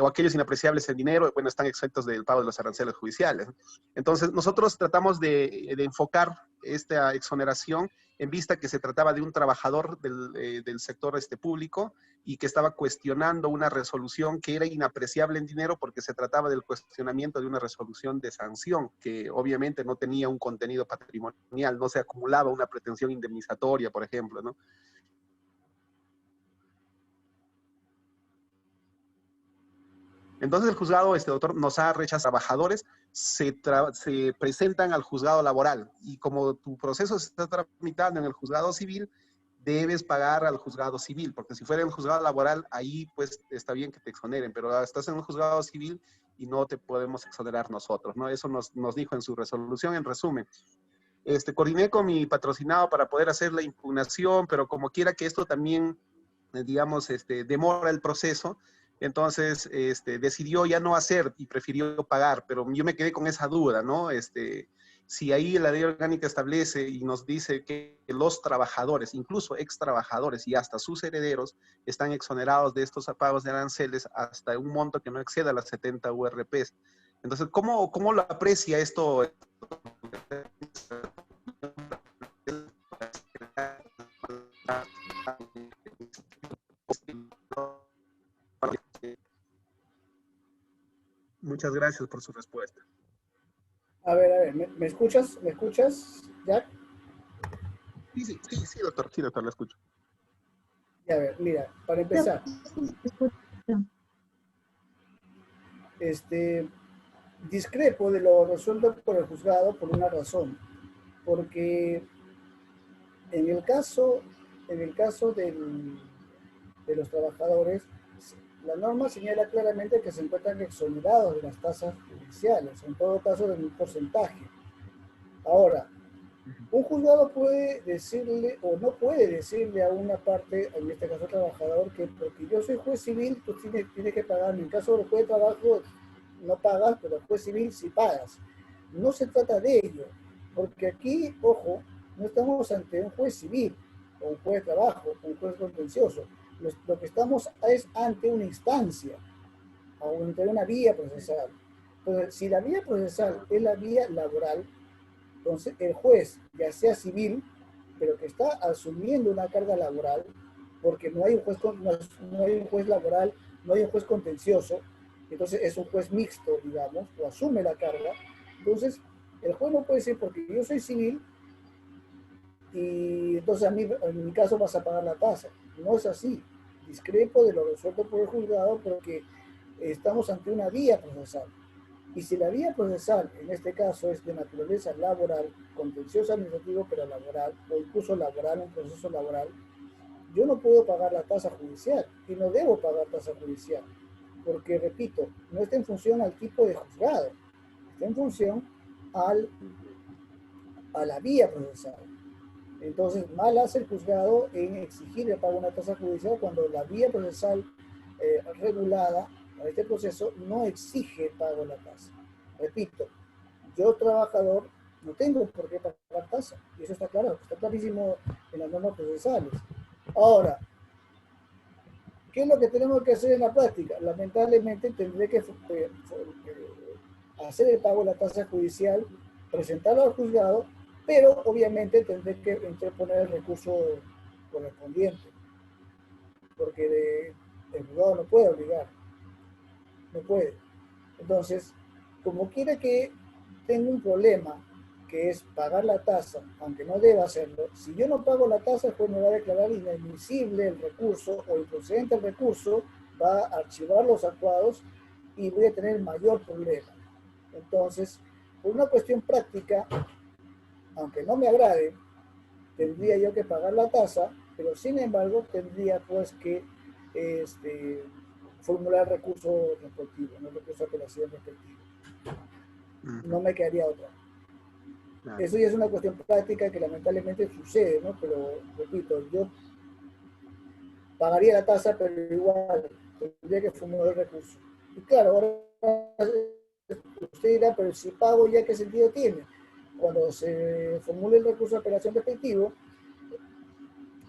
o aquellos inapreciables en dinero, bueno, están exentos del pago de los aranceles judiciales. Entonces, nosotros tratamos de enfocar esta exoneración en vista que se trataba de un trabajador del sector público y que estaba cuestionando una resolución que era inapreciable en dinero porque se trataba del cuestionamiento de una resolución de sanción que obviamente no tenía un contenido patrimonial, no se acumulaba una pretensión indemnizatoria, por ejemplo, ¿no? Entonces el juzgado, doctor, nos ha rechazado. Trabajadores se presentan al juzgado laboral y como tu proceso se está tramitando en el juzgado civil, debes pagar al juzgado civil, porque si fuera en el juzgado laboral, ahí pues está bien que te exoneren, pero estás en el juzgado civil y no te podemos exonerar nosotros, ¿no? Eso nos dijo en su resolución, en resumen. Coordiné con mi patrocinado para poder hacer la impugnación, pero como quiera que esto también, digamos, demora el proceso, entonces decidió ya no hacer y prefirió pagar, pero yo me quedé con esa duda, ¿no? Si ahí la ley orgánica establece y nos dice que los trabajadores, incluso ex trabajadores y hasta sus herederos, están exonerados de estos pagos de aranceles hasta un monto que no exceda las 70 URPs. Entonces, ¿cómo lo aprecia esto? Muchas gracias por su respuesta. A ver, ¿me escuchas? ¿Me escuchas, Jack? Sí, doctor, lo escucho. Ya, a ver, mira, para empezar, discrepo de lo resuelto por el juzgado por una razón, porque en el caso, de los trabajadores, la norma señala claramente que se encuentran exonerados de las tasas judiciales, en todo caso de un porcentaje. Ahora, un juzgado puede decirle o no puede decirle a una parte, en este caso trabajador, que porque yo soy juez civil, tú tienes que pagarme. En caso del juez de trabajo, no pagas, pero el juez civil sí pagas. No se trata de ello, porque aquí, ojo, no estamos ante un juez civil, o un juez de trabajo, o un juez contencioso. Lo que estamos es ante una instancia, o ante una vía procesal. Entonces, si la vía procesal es la vía laboral, entonces el juez, ya sea civil, pero que está asumiendo una carga laboral, porque no hay un juez laboral, no hay un juez contencioso, entonces es un juez mixto, digamos, o asume la carga. Entonces, el juez no puede decir, porque yo soy civil, y entonces a mí, en mi caso, vas a pagar la tasa. No es así. Discrepo de lo resuelto por el juzgado porque estamos ante una vía procesal. Y si la vía procesal, en este caso, es de naturaleza laboral, contencioso administrativo, pero laboral, o incluso laboral, un proceso laboral, yo no puedo pagar la tasa judicial y no debo pagar tasa judicial. Porque, repito, no está en función al tipo de juzgado, está en función a la vía procesal. Entonces, mal hace el juzgado en exigir el pago de una tasa judicial cuando la vía procesal regulada para este proceso no exige el pago de la tasa. Repito, yo trabajador no tengo por qué pagar tasa, y eso está claro, está clarísimo en las normas procesales. Ahora, ¿qué es lo que tenemos que hacer en la práctica? Lamentablemente tendré que hacer el pago de la tasa judicial, presentarlo al juzgado, pero obviamente tendré que interponer el recurso correspondiente, porque el juzgado no puede obligar, no puede. Entonces, como quiera que tenga un problema, que es pagar la tasa, aunque no deba hacerlo, si yo no pago la tasa, el juez me va a declarar inadmisible el recurso o improcedente el recurso, va a archivar los actuados y voy a tener mayor problema. Entonces, por una cuestión práctica, aunque no me agrade, tendría yo que pagar la tasa, pero sin embargo tendría pues que formular recurso respectivo, no recurso de apelación respectivo. No me quedaría otra. Eso ya es una cuestión práctica que lamentablemente sucede, ¿no? Pero, repito, yo pagaría la tasa, pero igual tendría que formular el recurso. Y claro, ahora usted dirá, pero si pago, ¿ya qué sentido tiene? Cuando se formule el recurso de apelación respectivo,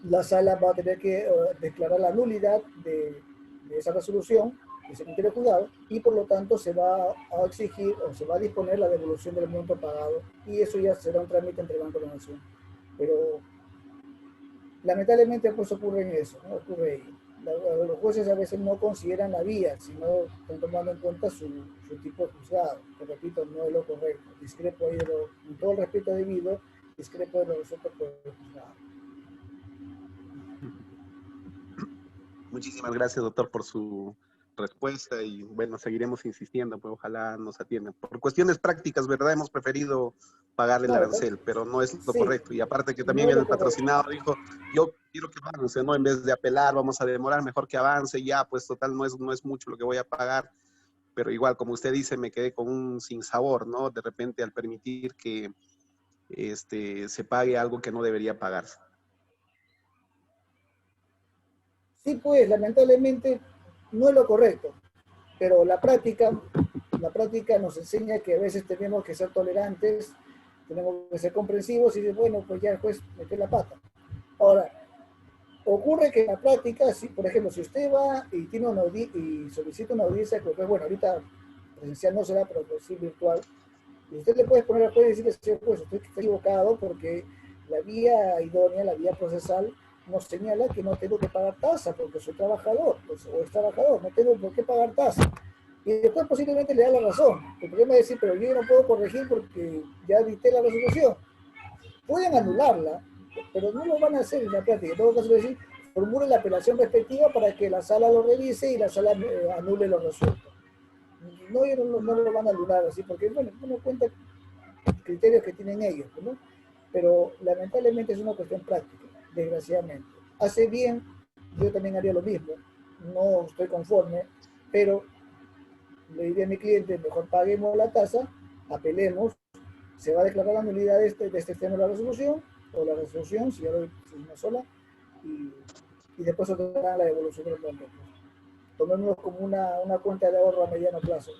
la sala va a tener que declarar la nulidad de esa resolución que se emitió el juzgado y por lo tanto se va a exigir o se va a disponer la devolución del monto pagado y eso ya será un trámite entre Banco de la Nación. Pero lamentablemente pues ocurre en eso, ¿no? Ocurre ahí. Los jueces a veces no consideran la vía, sino están tomando en cuenta su tipo de juzgado, que repito, no es lo correcto. Discrepo ahí con todo el respeto debido, discrepo de lo resuelto por el juzgado. Muchísimas gracias, doctor, por su respuesta y bueno, seguiremos insistiendo, pues ojalá nos atiendan. Por cuestiones prácticas, ¿verdad? Hemos preferido pagar el arancel, pero no es lo sí, correcto. Y aparte que también no es el lo patrocinado dijo, yo quiero que avance, ¿no? En vez de apelar, vamos a demorar, mejor que avance, ya, pues total, no es mucho lo que voy a pagar, pero igual, como usted dice, me quedé con un sinsabor, ¿no? De repente al permitir que se pague algo que no debería pagarse. Sí, pues, lamentablemente no es lo correcto, pero la práctica nos enseña que a veces tenemos que ser tolerantes, tenemos que ser comprensivos y decir, bueno, pues ya el juez metió la pata. Ahora, ocurre que en la práctica, si, por ejemplo, si usted va y tiene y solicita una audiencia, pues bueno, ahorita presencial no será, pero pues sí virtual, y usted le puede poner al juez y decirle, señor juez, usted está equivocado porque la vía idónea, la vía procesal, nos señala que no tengo que pagar tasa porque soy trabajador, pues, o es trabajador, no tengo por qué pagar tasa. Y después posiblemente le da la razón. El problema es decir, pero yo no puedo corregir porque ya dicté la resolución. Pueden anularla, pero no lo van a hacer en la práctica. En todo caso, decir, formule la apelación respectiva para que la sala lo revise y la sala anule lo resuelto. No, no lo van a anular así, porque bueno, uno cuenta criterios que tienen ellos, ¿no? Pero lamentablemente es una cuestión práctica, desgraciadamente. Hace bien, yo también haría lo mismo, no estoy conforme, pero le diría a mi cliente, mejor paguemos la tasa, apelemos, se va a declarar la nulidad de este tema de la resolución, o la resolución, si ya lo es una sola, y después otorgará la devolución del monto. Tomémoslo como una cuenta de ahorro a mediano plazo.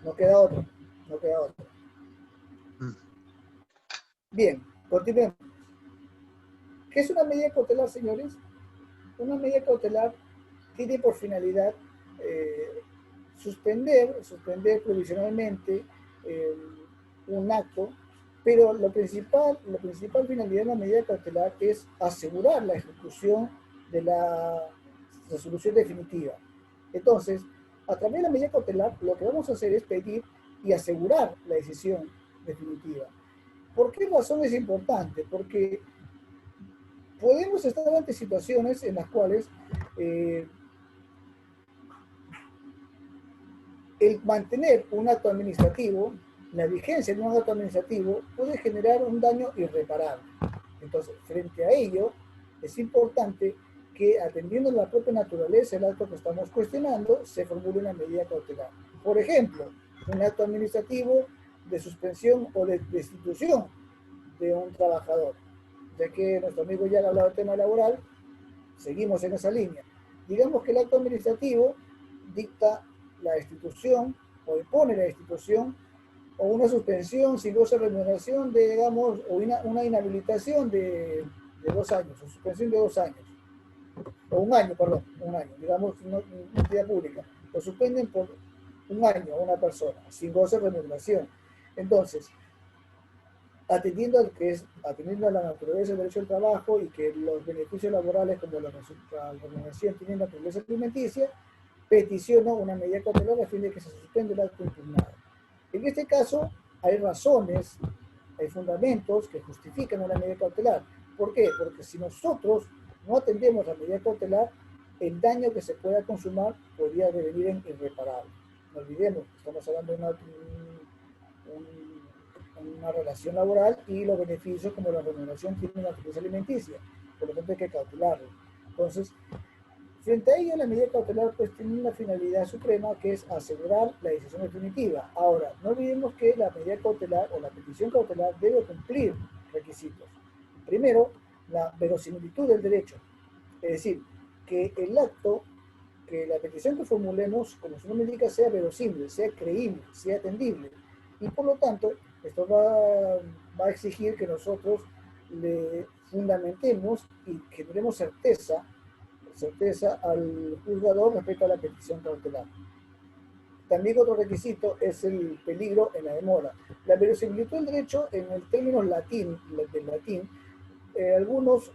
No queda otra, no queda otra. Bien, continuemos. ¿Qué es una medida cautelar, señores? Una medida cautelar tiene por finalidad suspender provisionalmente un acto, pero la principal finalidad de la medida cautelar es asegurar la ejecución de la resolución definitiva. Entonces, A través de la medida cautelar, lo que vamos a hacer es pedir y asegurar la decisión definitiva. ¿Por qué razón es importante? Porque podemos estar ante situaciones en las cuales el mantener un acto administrativo, la vigencia de un acto administrativo, puede generar un daño irreparable. Entonces, frente a ello, es importante que, atendiendo la propia naturaleza del acto que estamos cuestionando, se formule una medida cautelar. Por ejemplo, un acto administrativo de suspensión o de destitución de un trabajador. Ya que nuestro amigo ya ha hablado del tema laboral, seguimos en esa línea. Digamos que el acto administrativo dicta la destitución o impone la destitución o una suspensión sin goce de remuneración de, digamos, o una inhabilitación de 2 años, o suspensión de 2 años, o un año, digamos, una entidad pública, lo suspenden por 1 año a una persona, sin goce de remuneración. Entonces, atendiendo a la naturaleza del derecho al trabajo y que los beneficios laborales como la remuneración tienen naturaleza alimenticia, peticiono una medida cautelar a fin de que se suspenda el acto impugnado. En este caso, hay razones, hay fundamentos que justifican una medida cautelar. ¿Por qué? Porque si nosotros no atendemos la medida cautelar, el daño que se pueda consumar podría devenir en irreparable. No olvidemos, estamos hablando de una relación laboral y los beneficios como la remuneración tienen naturaleza alimenticia, por lo tanto hay que cautelarlo. Entonces, frente a ello, la medida cautelar pues tiene una finalidad suprema que es asegurar la decisión definitiva. Ahora, no olvidemos que la medida cautelar o la petición cautelar debe cumplir requisitos. Primero, la verosimilitud del derecho, es decir, que el acto, que la petición que formulemos, como su nombre indica, sea verosímil, sea creíble, sea atendible. Y por lo tanto, esto va a exigir que nosotros le fundamentemos y generemos certeza al juzgador respecto a la petición cautelar. También otro requisito es el peligro en la demora. La verosimilitud del derecho, en el término del latín, algunos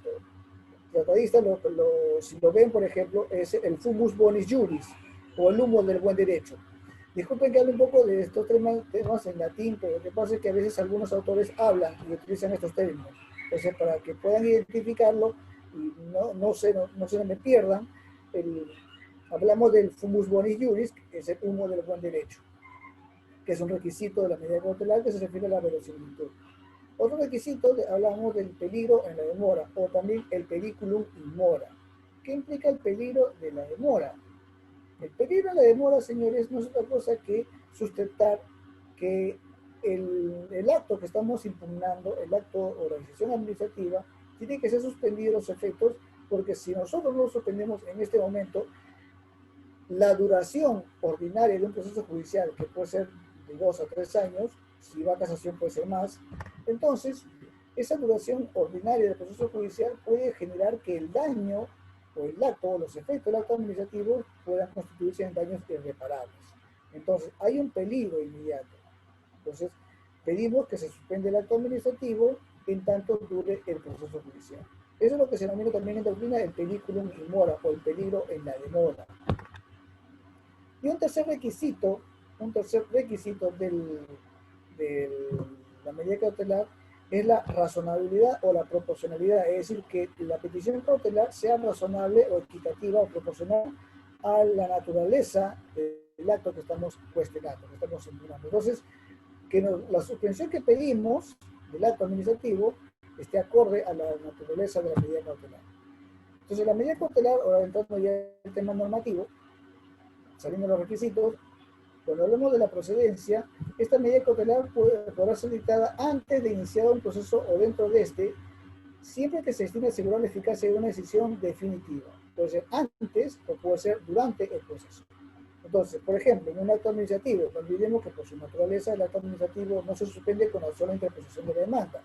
tratadistas si lo ven, por ejemplo, es el fumus bonis juris, o el humo del buen derecho. Disculpen que hable un poco de estos temas en latín, pero lo que pasa es que a veces algunos autores hablan y utilizan estos términos. Entonces, para que puedan identificarlo y no se me pierdan, hablamos del fumus bonis juris, que es el humo del buen derecho, que es un requisito de la medida cautelar que se refiere a la verosimilitud. Otro requisito, hablamos del peligro en la demora, o también el periculum in mora. ¿Qué implica el peligro de la demora? El peligro de la demora, señores, no es otra cosa que sustentar que el acto que estamos impugnando, el acto o la decisión administrativa, tiene que ser suspendido los efectos, porque si nosotros no lo suspendemos en este momento, la duración ordinaria de un proceso judicial, que puede ser de 2 a 3 años, si va a casación puede ser más, entonces esa duración ordinaria del proceso judicial puede generar que el daño o el acto o los efectos del acto administrativo puedan constituirse en daños irreparables. Entonces hay un peligro inmediato. Entonces pedimos que se suspenda el acto administrativo en tanto dure el proceso judicial. Eso es lo que se denomina también en doctrina el periculum in mora, o el peligro en la demora. Y un tercer requisito de la medida cautelar es la razonabilidad o la proporcionalidad, es decir, que la petición cautelar sea razonable o equitativa o proporcional a la naturaleza del acto que estamos cuestionando, que estamos impugnando. Entonces, que la suspensión que pedimos del acto administrativo esté acorde a la naturaleza de la medida cautelar. Entonces, la medida cautelar, ahora entrando ya en el tema normativo, saliendo de los requisitos, cuando hablamos de la procedencia, esta medida cautelar podrá ser dictada antes de iniciar un proceso o dentro de este, siempre que se estime asegurar la eficacia de una decisión definitiva. Puede ser antes o puede ser durante el proceso. Entonces, por ejemplo, en un acto administrativo, no olvidemos que por su naturaleza el acto administrativo no se suspende con la sola interposición de la demanda,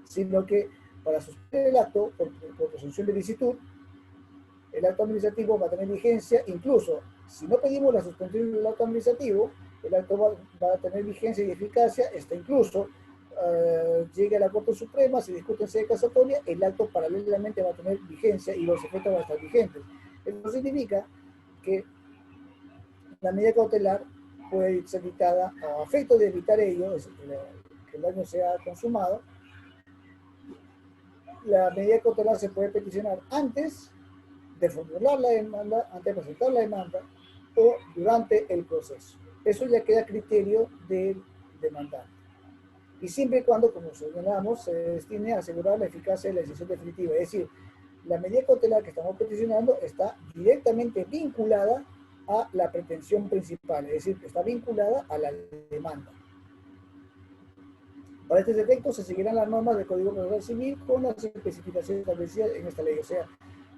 sino que para suspender el acto por presunción de licitud, el acto administrativo va a tener vigencia, incluso si no pedimos la suspensión del acto administrativo, el acto va a tener vigencia y eficacia, incluso llegue a la Corte Suprema, se discute en sede casatoria, el acto paralelamente va a tener vigencia y los efectos van a estar vigentes. Eso significa que la medida cautelar puede ser dictada a efecto de evitar ello, que el daño sea consumado. La medida cautelar se puede peticionar antes de formular la demanda, antes de presentar la demanda o durante el proceso. Eso ya queda a criterio del demandante. Y siempre y cuando, como señalamos, se destine a asegurar la eficacia de la decisión definitiva. Es decir, la medida cautelar que estamos peticionando está directamente vinculada a la pretensión principal, es decir, está vinculada a la demanda. Para estos efectos se seguirán las normas del Código Procesal Civil con las especificaciones establecidas en esta ley. O sea,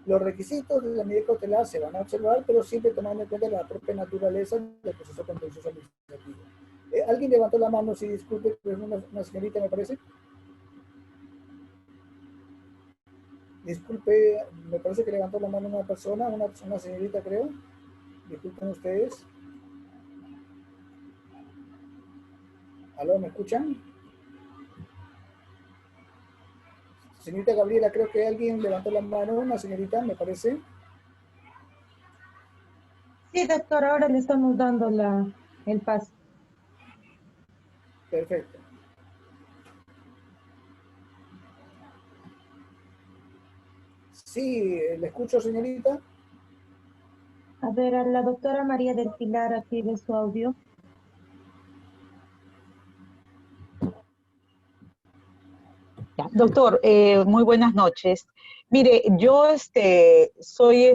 los requisitos de la medida cautelar se van a observar, pero siempre tomando en cuenta la propia naturaleza del proceso contencioso administrativo. ¿Alguien levantó la mano? Sí, disculpe, es una señorita, me parece. Disculpe, me parece que levantó la mano una persona, una señorita, creo. Disculpen ustedes. ¿Aló, me escuchan? Señorita Gabriela, creo que alguien levantó la mano, una señorita, me parece. Sí, doctor, ahora le estamos dando el paso. Perfecto. Sí, le escucho, señorita. A ver, a la doctora María del Pilar, active su audio. Ya, doctor, muy buenas noches. Mire, yo soy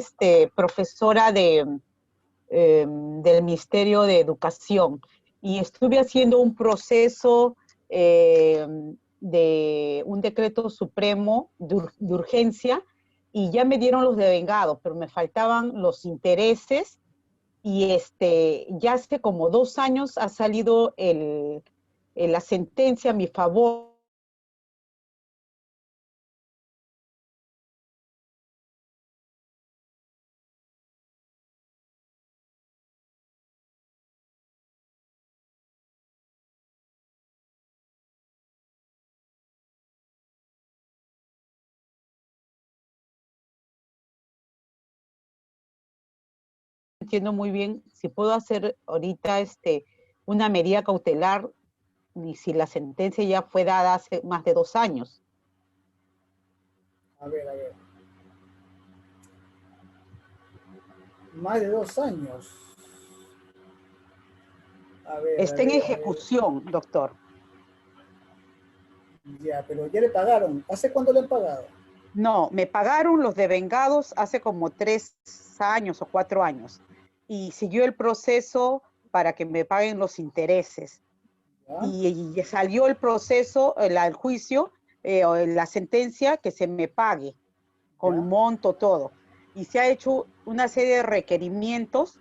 profesora del Ministerio de Educación y estuve haciendo un proceso de un decreto supremo de urgencia y ya me dieron los devengados, pero me faltaban los intereses y ya hace como 2 años ha salido la sentencia a mi favor. Entiendo muy bien si puedo hacer ahorita una medida cautelar y si la sentencia ya fue dada hace más de 2 años. A ver, a ver. Más de 2 años. A ver, Está en ejecución, doctor. Ya, pero ya le pagaron. ¿Hace cuánto le han pagado? No, me pagaron los devengados hace como 3 años o 4 años y siguió el proceso para que me paguen los intereses. Y salió el proceso, el juicio, la sentencia que se me pague con monto, todo. Y se ha hecho una serie de requerimientos,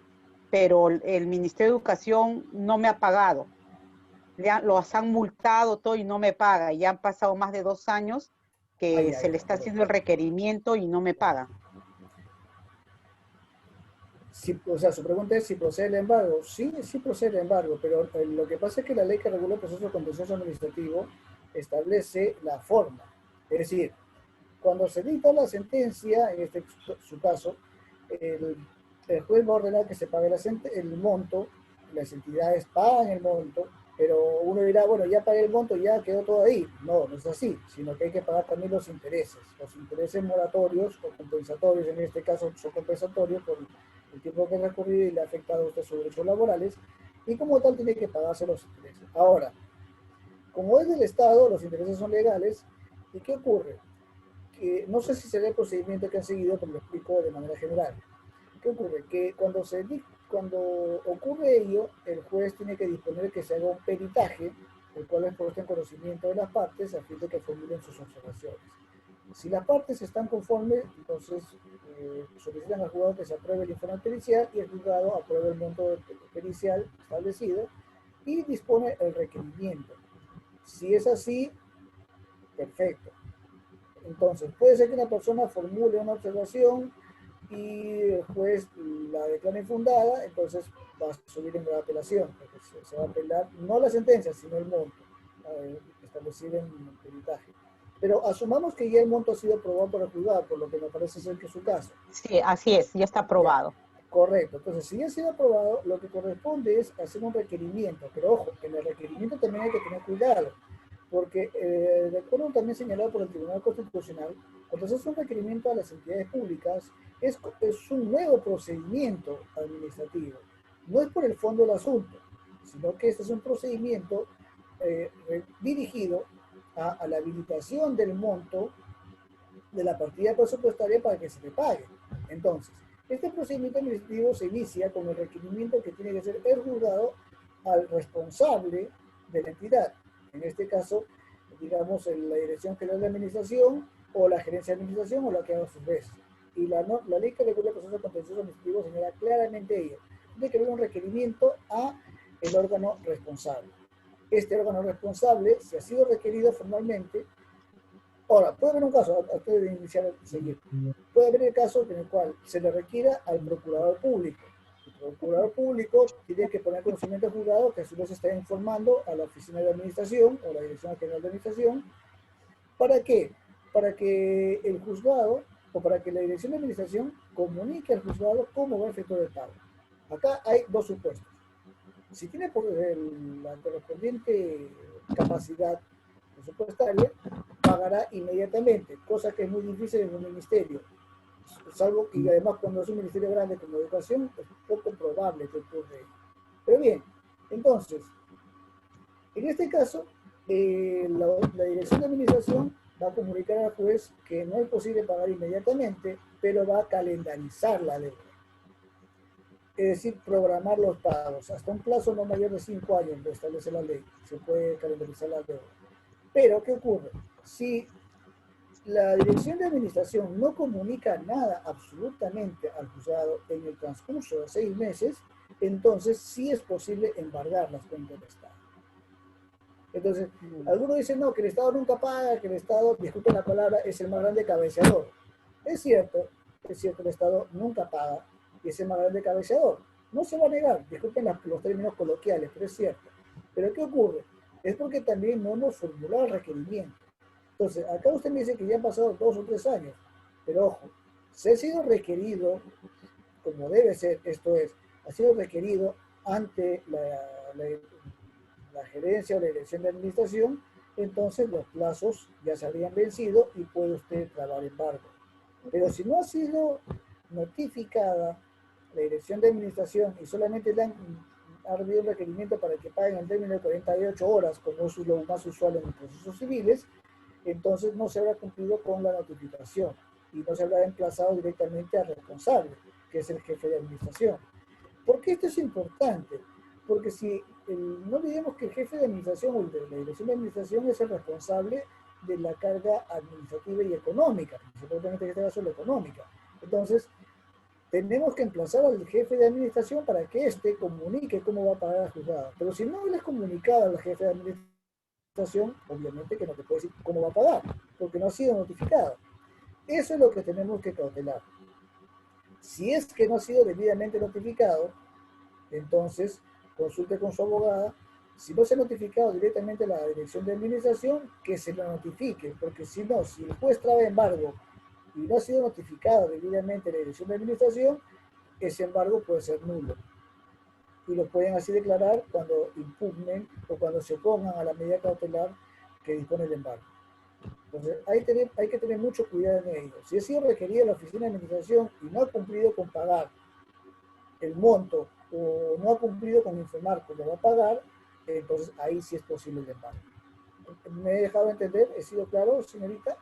pero el Ministerio de Educación no me ha pagado. Los han multado todo y no me paga. Ya han pasado más de 2 años que se le está haciendo el requerimiento y no me pagan. Sí, o sea, su pregunta es si procede el embargo. Sí, sí procede el embargo, pero lo que pasa es que la ley que regula el proceso contencioso administrativo establece la forma. Es decir, cuando se dicta la sentencia, en su caso, el juez va a ordenar que se pague el monto, las entidades pagan el monto, pero uno dirá, bueno, ya pagué el monto, ya quedó todo ahí. No, no es así, sino que hay que pagar también los intereses moratorios o compensatorios, en este caso son compensatorios por el tiempo que ha recurrido y le ha afectado a usted sus derechos laborales, y como tal tiene que pagarse los intereses. Ahora, como es del Estado, los intereses son legales, ¿y qué ocurre? Que no sé si será el procedimiento que han seguido, pero lo explico de manera general. ¿Qué ocurre? Que cuando ocurre ello, el juez tiene que disponer que se haga un peritaje, el cual es puesto en conocimiento de las partes a fin de que formulen sus observaciones. Si las partes están conformes, entonces solicitan al juzgado que se apruebe el informe pericial y el juzgado apruebe el monto pericial establecido y dispone el requerimiento. Si es así, perfecto. Entonces, puede ser que una persona formule una observación y el juez la declara infundada, entonces va a subir en la apelación, porque se va a apelar no la sentencia, sino el monto establecido en el peritaje. Pero asumamos que ya el monto ha sido aprobado por el juzgado, por lo que me parece ser que es su caso. Sí, así es, ya está aprobado. Correcto. Entonces, si ya ha sido aprobado, lo que corresponde es hacer un requerimiento. Pero ojo, en el requerimiento también hay que tener cuidado, porque de acuerdo también señalado por el Tribunal Constitucional, cuando se hace un requerimiento a las entidades públicas, es un nuevo procedimiento administrativo. No es por el fondo del asunto, sino que este es un procedimiento dirigido a la habilitación del monto de la partida presupuestaria para que se le pague. Entonces, este procedimiento administrativo se inicia con el requerimiento que tiene que ser el juzgado al responsable de la entidad. En este caso, digamos, la Dirección General de Administración o la Gerencia de Administración o la que haga sus veces. Y la ley que regula el proceso contencioso administrativo señala claramente ello. Tiene que haber un requerimiento a el órgano responsable. Este órgano responsable, si ha sido requerido formalmente, ahora, puede haber un caso, antes de iniciar el seguir, puede haber el caso en el cual se le requiera al procurador público. El procurador público tiene que poner conocimiento al juzgado, que a su vez está informando a la Oficina de Administración o la Dirección General de Administración. ¿Para qué? Para que el juzgado o para que la Dirección de Administración comunique al juzgado cómo va a efectuar el pago. Acá hay dos supuestos. Si tiene la correspondiente capacidad presupuestaria, pagará inmediatamente, cosa que es muy difícil en un ministerio, salvo que además cuando es un ministerio grande como educación es poco probable que ocurra. Pero bien, entonces, en este caso, la Dirección de Administración va a comunicar al juez que no es posible pagar inmediatamente, pero va a calendarizar la deuda. Es decir, programar los pagos. Hasta un plazo no mayor de 5 años lo establece la ley. Se puede calendarizar la deuda. Pero, ¿qué ocurre? Si la Dirección de Administración no comunica nada absolutamente al juzgado en el transcurso de 6 meses, entonces sí es posible embargar las cuentas del Estado. Entonces, algunos dicen, no, que el Estado nunca paga, que el Estado, disculpen la palabra, es el más grande cabeceador. Es cierto, el Estado nunca paga y es el más grande cabeceador. No se va a negar, disculpen los términos coloquiales, pero es cierto. Pero ¿qué ocurre? Es porque también no hemos formulado el requerimiento. Entonces, acá usted me dice que ya han pasado 2 o 3 años, pero ojo, se ha sido requerido, como debe ser, esto es, ha sido requerido ante la gerencia o la dirección de administración, entonces los plazos ya se habrían vencido y puede usted trabar embargo. Pero si no ha sido notificada la dirección de administración y solamente le ha habido un requerimiento para que paguen en término de 48 horas, como es lo más usual en los procesos civiles, entonces no se habrá cumplido con la notificación y no se habrá emplazado directamente al responsable, que es el jefe de administración. ¿Por qué esto es importante? Porque si no olvidemos que el jefe de administración o el de la dirección de administración es el responsable de la carga administrativa y económica, principalmente en este caso la económica. Entonces, tenemos que emplazar al jefe de administración para que éste comunique cómo va a pagar al juzgado. Pero si no le es comunicado al jefe de administración, obviamente que no te puede decir cómo va a pagar, porque no ha sido notificado. Eso es lo que tenemos que cautelar. Si es que no ha sido debidamente notificado, entonces consulte con su abogada. Si no se ha notificado directamente a la dirección de administración, que se lo notifique, porque si no, si el juez traba embargo y no ha sido notificado debidamente a la dirección de administración, ese embargo puede ser nulo. Y lo pueden así declarar cuando impugnen o cuando se opongan a la medida cautelar que dispone el embargo. Entonces, hay que tener mucho cuidado en ello. Si ha sido requerida la oficina de administración y no ha cumplido con pagar el monto o no ha cumplido con informar cómo va a pagar, entonces ahí sí es posible el embargo. ¿Me he dejado entender? ¿He sido claro, señorita?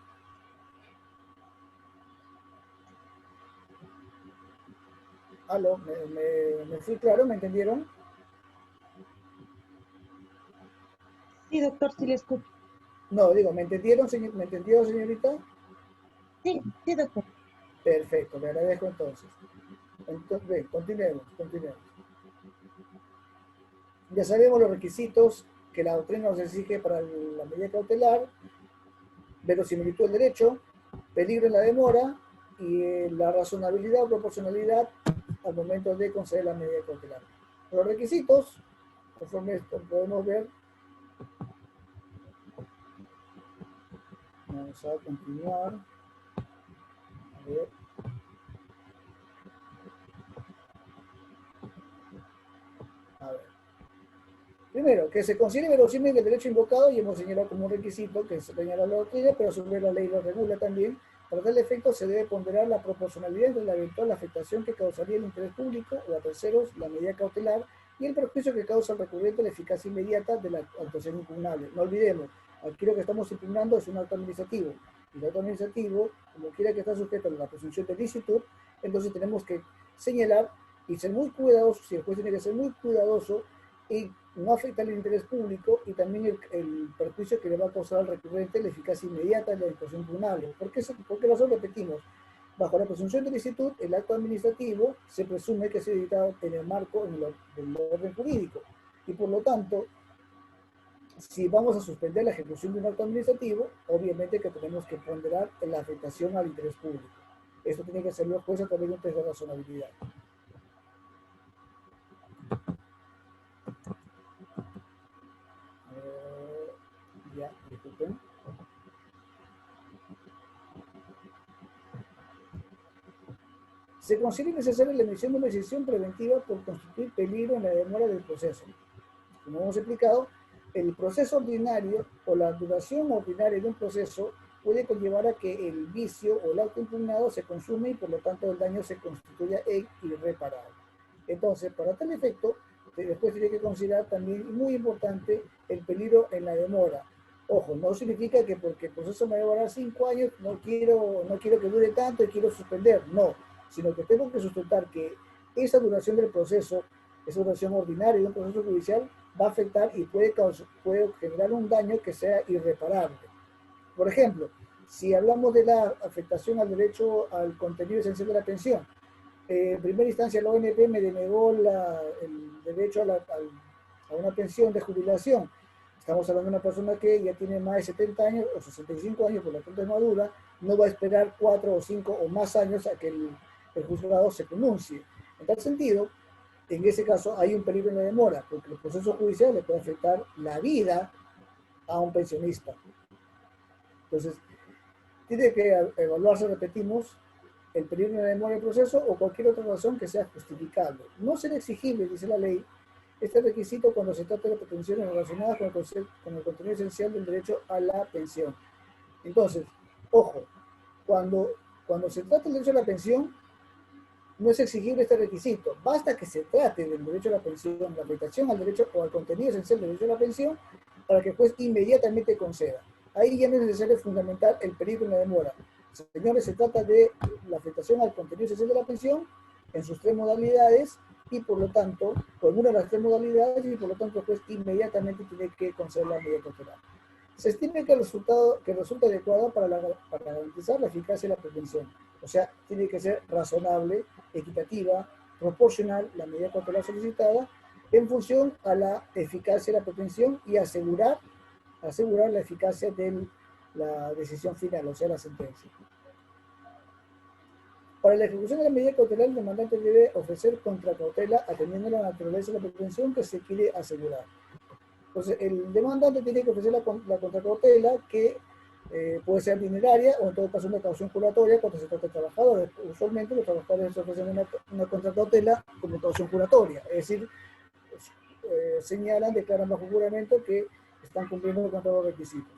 ¿Aló? ¿Me fui claro? ¿Me entendieron? Sí, doctor, sí le escucho. No, digo, ¿me entendieron, ¿me entendió, señorita? Sí, sí, doctor. Perfecto, le agradezco entonces. Entonces, bien, continuemos. Ya sabemos los requisitos que la doctrina nos exige para la medida cautelar: verosimilitud del derecho, peligro en la demora y la razonabilidad o proporcionalidad al momento de conceder la medida cautelar. Los requisitos, conforme esto podemos ver, vamos a continuar. A ver. Primero, que se considere verosímil el derecho invocado, y hemos señalado como un requisito que se señala la doctrina, pero a su vez la ley lo regula también. Para tal efecto se debe ponderar la proporcionalidad entre la eventual afectación que causaría el interés público o a terceros la medida cautelar y el perjuicio que causa al recurrente la eficacia inmediata de la actuación impugnable. No olvidemos, aquí lo que estamos impugnando es un acto administrativo. Y el acto administrativo, como quiera que está sujeto a la presunción de licitud, entonces tenemos que señalar y ser muy cuidadosos, y el juez tiene que ser muy cuidadoso y no afecta el interés público y también el perjuicio que le va a causar al recurrente la eficacia inmediata de la actuación impugnable. ¿Por qué razón repetimos? Bajo la presunción de licitud, el acto administrativo se presume que se ha editado en el marco del orden jurídico. Y por lo tanto, si vamos a suspender la ejecución de un acto administrativo, obviamente que tenemos que ponderar la afectación al interés público. Esto tiene que hacerlo el juez a través de un test de razonabilidad. Ya, disculpen. Se considera necesaria la emisión de una decisión preventiva por constituir peligro en la demora del proceso. Como hemos explicado, el proceso ordinario o la duración ordinaria de un proceso puede conllevar a que el vicio o el acto impugnado se consume y por lo tanto el daño se constituya irreparable. Entonces, para tal efecto, después tiene que considerar también, muy importante, el peligro en la demora. Ojo, no significa que porque el proceso me va a demorar 5 años, no quiero que dure tanto y quiero suspender. No, sino que tengo que sustentar que esa duración del proceso, esa duración ordinaria de un proceso judicial, va a afectar y puede generar un daño que sea irreparable. Por ejemplo, si hablamos de la afectación al derecho al contenido esencial de la pensión, en primera instancia la ONP me denegó el derecho a una pensión de jubilación. Estamos hablando de una persona que ya tiene más de 70 años o 65 años, por lo tanto es madura, no va a esperar 4 o 5 o más años a que el juzgado se pronuncie. En tal sentido, en ese caso hay un peligro en la demora, porque el proceso judicial le puede afectar la vida a un pensionista. Entonces, tiene que evaluarse, repetimos, el peligro en la demora del proceso o cualquier otra razón que sea justificable. No será exigible, dice la ley, este requisito cuando se trata de pretensiones relacionadas con el contenido esencial del derecho a la pensión. Entonces, ojo, cuando se trata del derecho a la pensión, no es exigible este requisito. Basta que se trate del derecho a la pensión, la afectación al derecho o al contenido esencial del derecho a la pensión, para que el juez inmediatamente conceda. Ahí ya no es necesario fundamentar el peligro en la demora. Señores, se trata de la afectación al contenido esencial de la pensión en sus 3 modalidades y por lo tanto, por una de las 3 modalidades y por lo tanto el juez inmediatamente tiene que conceder la medida cautelar. Se estima que resulta adecuado para garantizar la eficacia de la prevención. O sea, tiene que ser razonable, equitativa, proporcional la medida cautelar solicitada en función a la eficacia de la prevención y asegurar la eficacia de la decisión final, o sea, la sentencia. Para la ejecución de la medida cautelar, el demandante debe ofrecer contracautela atendiendo a la naturaleza de la prevención que se quiere asegurar. Entonces, el demandante tiene que ofrecer la contracautela que puede ser dineraria o en todo caso una caución juratoria cuando se trata de trabajadores. Usualmente los trabajadores ofrecen una contracautela como caución juratoria, es decir, señalan, declaran bajo juramento que están cumpliendo con todos los requisitos.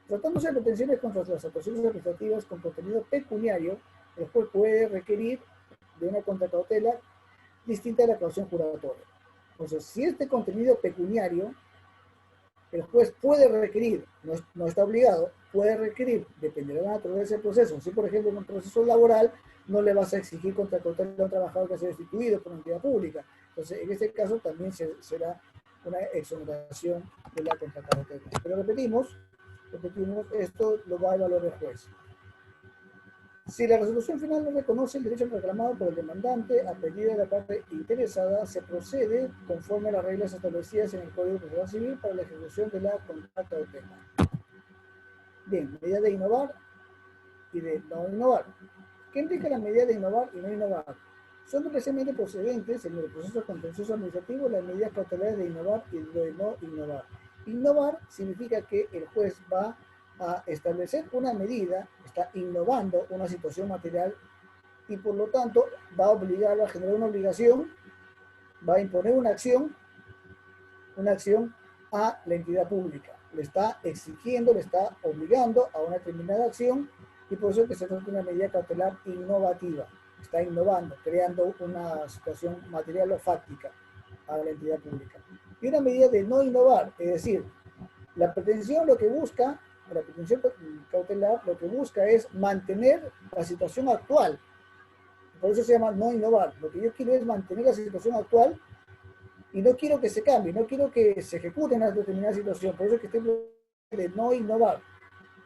Tratándose de pretensiones contra las actuaciones administrativas con contenido pecuniario, el juez puede requerir de una contracautela distinta a la caución juratoria. Entonces, si este contenido pecuniario, el juez puede requerir, no está obligado, puede requerir, dependerá de la naturaleza del proceso. Si, por ejemplo, en un proceso laboral, no le vas a exigir contracautela a un trabajador que ha sido destituido por una entidad pública. Entonces, en este caso también será una exoneración de la contracautela. Pero repetimos, esto lo va a evaluar el juez. Si la resolución final no reconoce el derecho reclamado por el demandante a pedido de la parte interesada, se procede conforme a las reglas establecidas en el Código Procesal Civil para la ejecución de la contracautela. Bien, medida de innovar y de no innovar. ¿Qué implica la medida de innovar y no innovar? Son especialmente procedentes en el proceso contencioso administrativo las medidas cautelares de innovar y de no innovar. Innovar significa que el juez va a establecer una medida, está innovando una situación material y por lo tanto va a obligarlo a generar una obligación, va a imponer una acción una acción a la entidad pública. Le está exigiendo, le está obligando a una determinada acción y por eso es que se trata de una medida cautelar innovativa. Está innovando, creando una situación material o fáctica a la entidad pública. Y una medida de no innovar, es decir, la pretensión lo que busca, la pretensión cautelar lo que busca es mantener la situación actual. Por eso se llama no innovar. Lo que yo quiero es mantener la situación actual y no quiero que se cambie, no quiero que se ejecute una determinada situación. Por eso es que estoy de no innovar.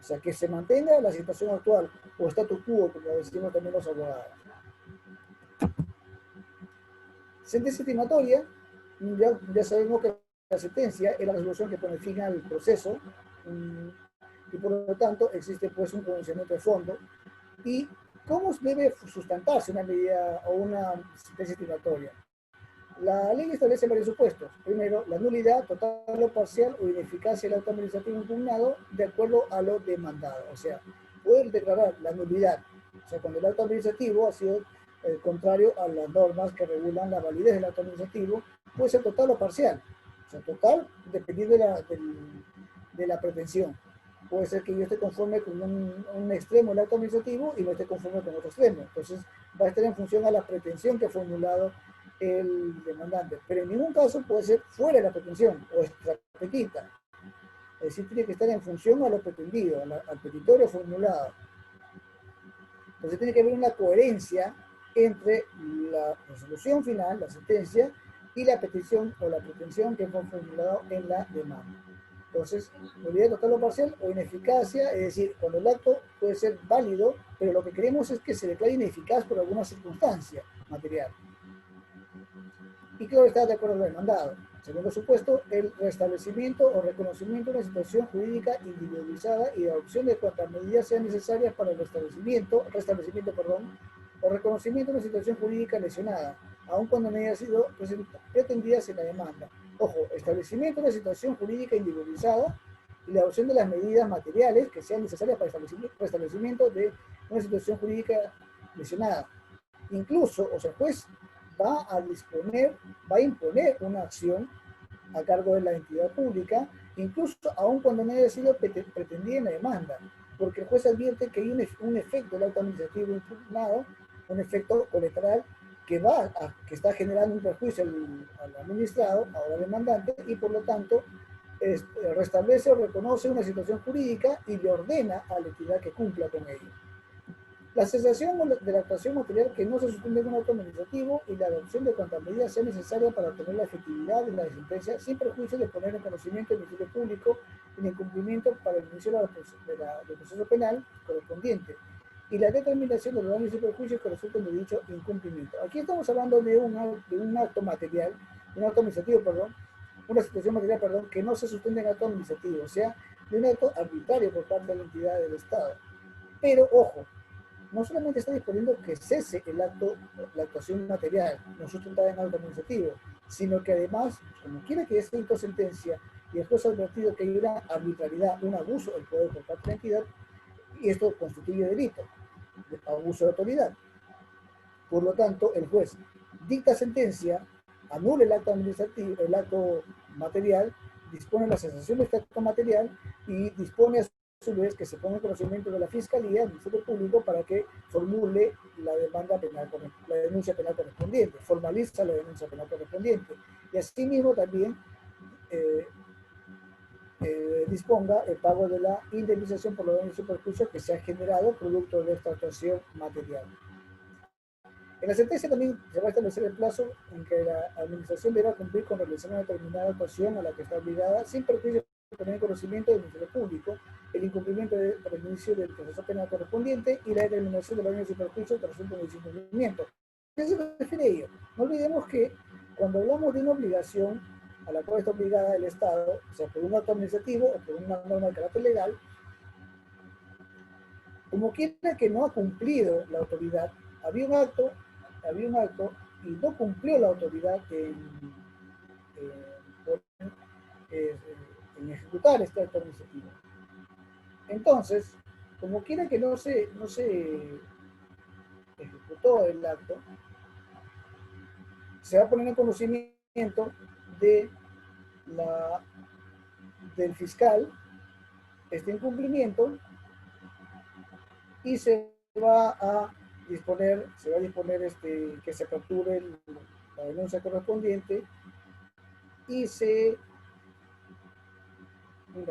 O sea, que se mantenga la situación actual o status quo, como decimos también los abogados. Sentencia estimatoria, ya sabemos que la sentencia es la resolución que pone fin al proceso y por lo tanto existe pues un pronunciamiento de fondo. ¿Y cómo debe sustentarse una medida o una sentencia estimatoria? La ley establece varios supuestos. Primero, la nulidad total o parcial o ineficacia del acto administrativo impugnado de acuerdo a lo demandado. O sea, poder declarar la nulidad. O sea, cuando el acto administrativo ha sido contrario a las normas que regulan la validez del acto administrativo, puede ser total o parcial. O sea, total dependiendo de la pretensión. Puede ser que yo esté conforme con un extremo del acto administrativo y no esté conforme con otro extremo. Entonces, va a estar en función a la pretensión que ha formulado el demandante, pero en ningún caso puede ser fuera de la pretensión o extra petita. Es decir, tiene que estar en función a lo pretendido, al petitorio formulado. Entonces tiene que haber una coherencia entre la resolución final, la sentencia, y la petición o la pretensión que fue formulado en la demanda. Entonces, nulidad total o parcial o ineficacia, es decir, cuando el acto puede ser válido, pero lo que queremos es que se declare ineficaz por alguna circunstancia material. Y claro, está de acuerdo con el demandado. Segundo supuesto, el restablecimiento o reconocimiento de una situación jurídica individualizada y de adopción de cuantas medidas sean necesarias para el restablecimiento o reconocimiento de una situación jurídica lesionada, aun cuando no haya sido pretendidas en la demanda. Ojo, establecimiento de una situación jurídica individualizada y la adopción de las medidas materiales que sean necesarias para el restablecimiento de una situación jurídica lesionada. Incluso, o sea, el juez va a imponer una acción a cargo de la entidad pública, incluso aun cuando no haya sido pretendida en la demanda, porque el juez advierte que hay un efecto del acto administrativo impugnado, un efecto colateral que está generando un perjuicio al administrado, ahora demandante, y por lo tanto restablece o reconoce una situación jurídica y le ordena a la entidad que cumpla con ello. La cesación de la actuación material que no se suspende en un acto administrativo y la adopción de cuantas medidas sea necesaria para obtener la efectividad de la sentencia sin perjuicio de poner en conocimiento del Ministerio Público el incumplimiento para el inicio del proceso penal correspondiente y la determinación de los daños y perjuicios que resulten de dicho incumplimiento. Aquí estamos hablando de un acto material, un acto administrativo, perdón, una situación material, perdón, que no se suspende en acto administrativo, o sea, de un acto arbitrario por parte de la entidad del Estado. Pero, ojo, no solamente está disponiendo que cese la actuación material, no sustentada en acto administrativo, sino que además, como quiera que esté en sentencia y el juez ha advertido que hay una arbitrariedad, un abuso del poder por parte de la entidad, y esto constituye delito, de abuso de autoridad. Por lo tanto, el juez dicta sentencia, anula el acto administrativo, el acto material, dispone la cesación de este acto material y dispone a su vez que se ponga en conocimiento de la Fiscalía, del Ministerio Público, para que formule la demanda penal, la denuncia penal correspondiente, formaliza la denuncia penal correspondiente. Y asimismo también disponga el pago de la indemnización por los daños y perjuicios que se ha generado producto de esta actuación material. En la sentencia también se va a establecer el plazo en que la administración deberá cumplir con realizar una determinada actuación a la que está obligada sin perjuicio de tener conocimiento del Ministerio Público, el incumplimiento para el inicio del proceso penal correspondiente y la determinación de los daños y perjuicios que resultan de ese incumplimiento. ¿A qué se refiere ello? No olvidemos que cuando hablamos de una obligación a la cual está obligada el Estado, o sea, por un acto administrativo o por una norma de carácter legal, como quiera que no ha cumplido la autoridad, había un acto y no cumplió la autoridad en ejecutar este acto administrativo. Entonces, como quiera que no se ejecutó el acto, se va a poner en conocimiento de del fiscal este incumplimiento y se va a disponer que se capture la denuncia correspondiente y se... el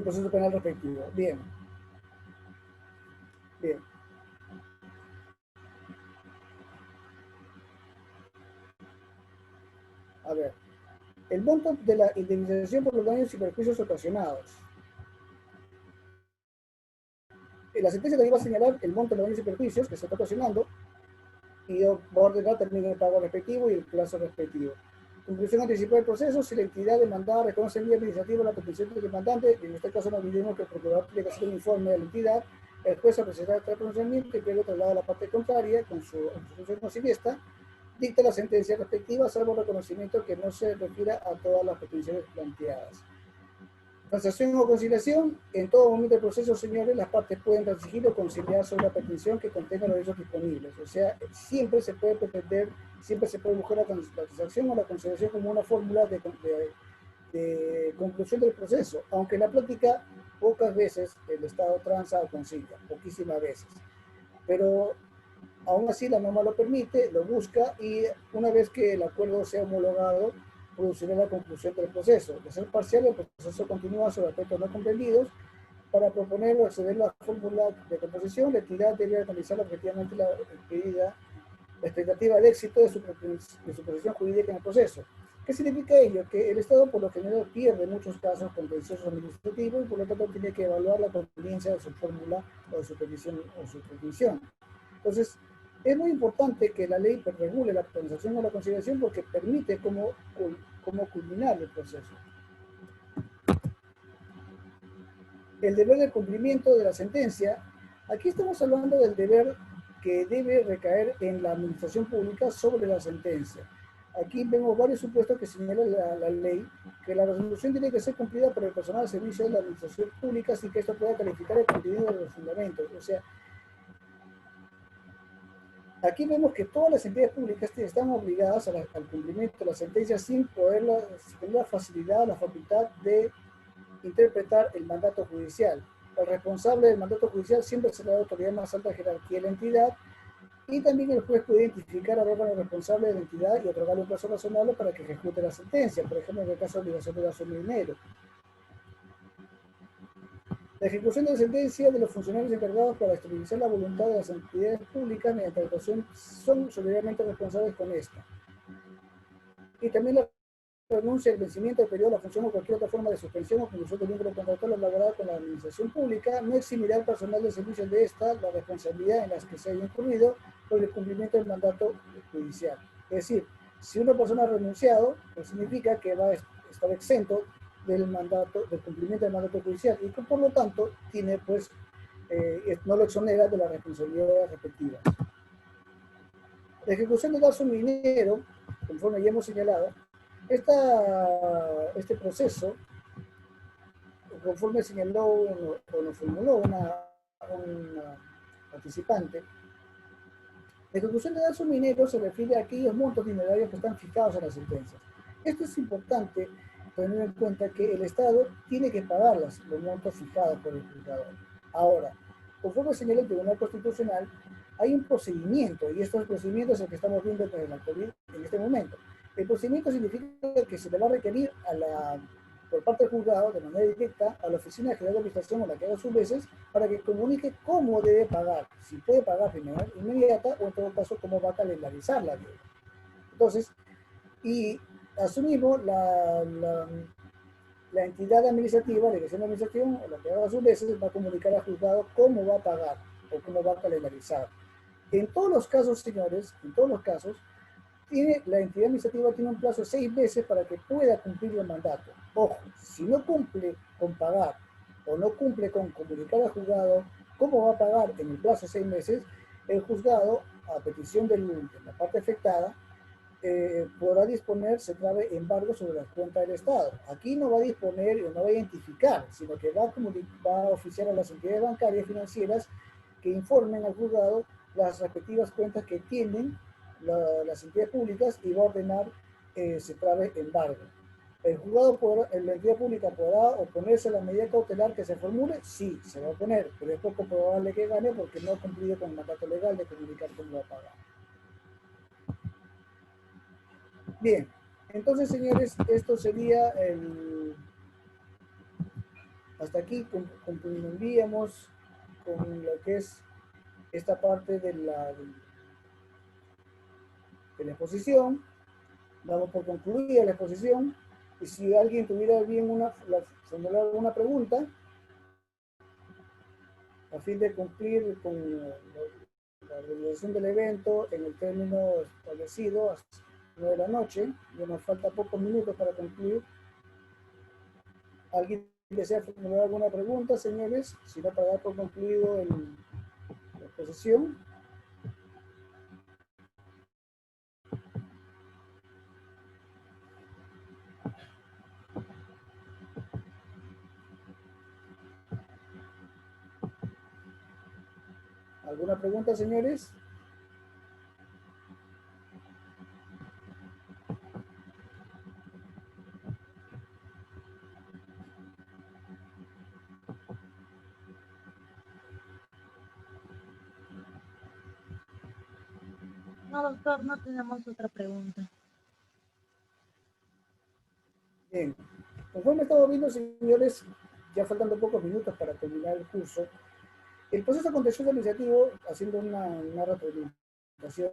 proceso penal respectivo. Bien. Bien. A ver. El monto de la indemnización por los daños y perjuicios ocasionados. La sentencia también va a señalar el monto de los daños y perjuicios que se está ocasionando y va a ordenar también el pago respectivo y el plazo respectivo. Conclusión anticipada del proceso: si la entidad demandada reconoce en vía administrativa la petición del demandante, en este caso no olvidemos que el procurador tiene que hacer un informe de la entidad, el juez a presentar el pronunciamiento y luego traslada a la parte contraria con su resolución siniestra, dicta la sentencia respectiva, salvo reconocimiento que no se refiera a todas las peticiones planteadas. Transacción o conciliación: en todo momento del proceso, señores, las partes pueden transigir o conciliar sobre la petición que contenga los derechos disponibles. O sea, siempre se puede pretender, siempre se puede buscar la transacción o la conciliación como una fórmula de conclusión del proceso, aunque en la práctica pocas veces el Estado transa o concilia, poquísimas veces. Pero aún así la norma lo permite, lo busca y una vez que el acuerdo sea homologado, producirá la conclusión del proceso. De ser parcial, el proceso continúa sobre aspectos no comprendidos. Para proponer o acceder a la fórmula de composición, la entidad debe analizar objetivamente la expectativa de éxito de su posición jurídica en el proceso. ¿Qué significa ello? Que el Estado por lo general pierde en muchos casos contenciosos administrativos y por lo tanto tiene que evaluar la conveniencia de su fórmula o de su petición o su petición. Entonces, es muy importante que la ley regule la transacción o la conciliación porque permite cómo culminar el proceso. El deber de cumplimiento de la sentencia. Aquí estamos hablando del deber que debe recaer en la administración pública sobre la sentencia. Aquí vemos varios supuestos que señala la ley, que la resolución tiene que ser cumplida por el personal de servicio de la administración pública sin que esto pueda calificar el contenido de los fundamentos. O sea, aquí vemos que todas las entidades públicas están obligadas al cumplimiento de la sentencia sin tener la facilidad, la facultad de interpretar el mandato judicial. El responsable del mandato judicial siempre será la autoridad más alta de jerarquía de la entidad y también el juez puede identificar al órgano responsable de la entidad y otorgarle un plazo razonable para que ejecute la sentencia, por ejemplo en el caso de obligación de dar su dinero. La ejecución de la sentencia de los funcionarios encargados para estabilizar la voluntad de las entidades públicas mediante la actuación son solidariamente responsables con esta. Y también la renuncia al vencimiento del periodo de la función o cualquier otra forma de suspensión o conclusión del vínculo contractual o laboral con la administración pública no eximirá al personal de servicios de esta la responsabilidad en las que se haya incurrido por el cumplimiento del mandato judicial. Es decir, si una persona ha renunciado, pues significa que va a estar exento del cumplimiento del mandato judicial y que por lo tanto tiene pues no lo exonera de la responsabilidad respectiva. La ejecución de dar su dinero, conforme ya hemos señalado, este proceso, conforme señaló o nos formuló una participante, la ejecución de dar su dinero se refiere a aquellos montos dinerarios que están fijados en las sentencias. Esto es importante tener en cuenta que el Estado tiene que pagar los montos fijados por el juzgador. Ahora, conforme señala el Tribunal Constitucional, hay un procedimiento, y este procedimiento es el que estamos viendo en este momento. El procedimiento significa que se le va a requerir por parte del juzgado, de manera directa, a la Oficina General de Administración o la que haga sus veces, para que comunique cómo debe pagar, si puede pagar de manera inmediata o en todo caso cómo va a calendarizar la deuda. Entonces, y asimismo, la entidad administrativa, la Dirección de Administración, o la que haga sus veces, va a comunicar al juzgado cómo va a pagar o cómo va a calendarizar. En todos los casos, señores, en todos los casos, la entidad administrativa tiene un plazo de 6 meses para que pueda cumplir el mandato. Ojo, si no cumple con pagar o no cumple con comunicar al juzgado cómo va a pagar en el plazo de 6 meses, el juzgado, a petición de la parte afectada, podrá disponer, se trabe embargo sobre las cuentas del Estado. Aquí no va a disponer o no va a identificar, sino que va a oficiar a las entidades bancarias y financieras que informen al juzgado las respectivas cuentas que tienen las entidades públicas y va a ordenar se trabe embargo. ¿El juzgado la entidad pública podrá oponerse a la medida cautelar que se formule? Sí, se va a oponer, pero es poco probable que gane porque no ha cumplido con el mandato legal de comunicar cómo va a pagar. Bien, entonces, señores, esto sería hasta aquí concluiríamos con lo que es esta parte de la exposición. Damos por concluida la exposición. Y si alguien tuviera bien formular alguna pregunta, a fin de cumplir con la realización del evento en el término establecido a las 9 de la noche, ya nos falta pocos minutos para concluir. ¿Alguien desea formular alguna pregunta, señores? Si no, para dar por concluido la exposición. ¿Alguna pregunta, señores? No, doctor, no tenemos otra pregunta. Bien. Conforme estamos viendo, señores, ya faltando pocos minutos para terminar el curso, el proceso contencioso administrativo, haciendo una retroalimentación,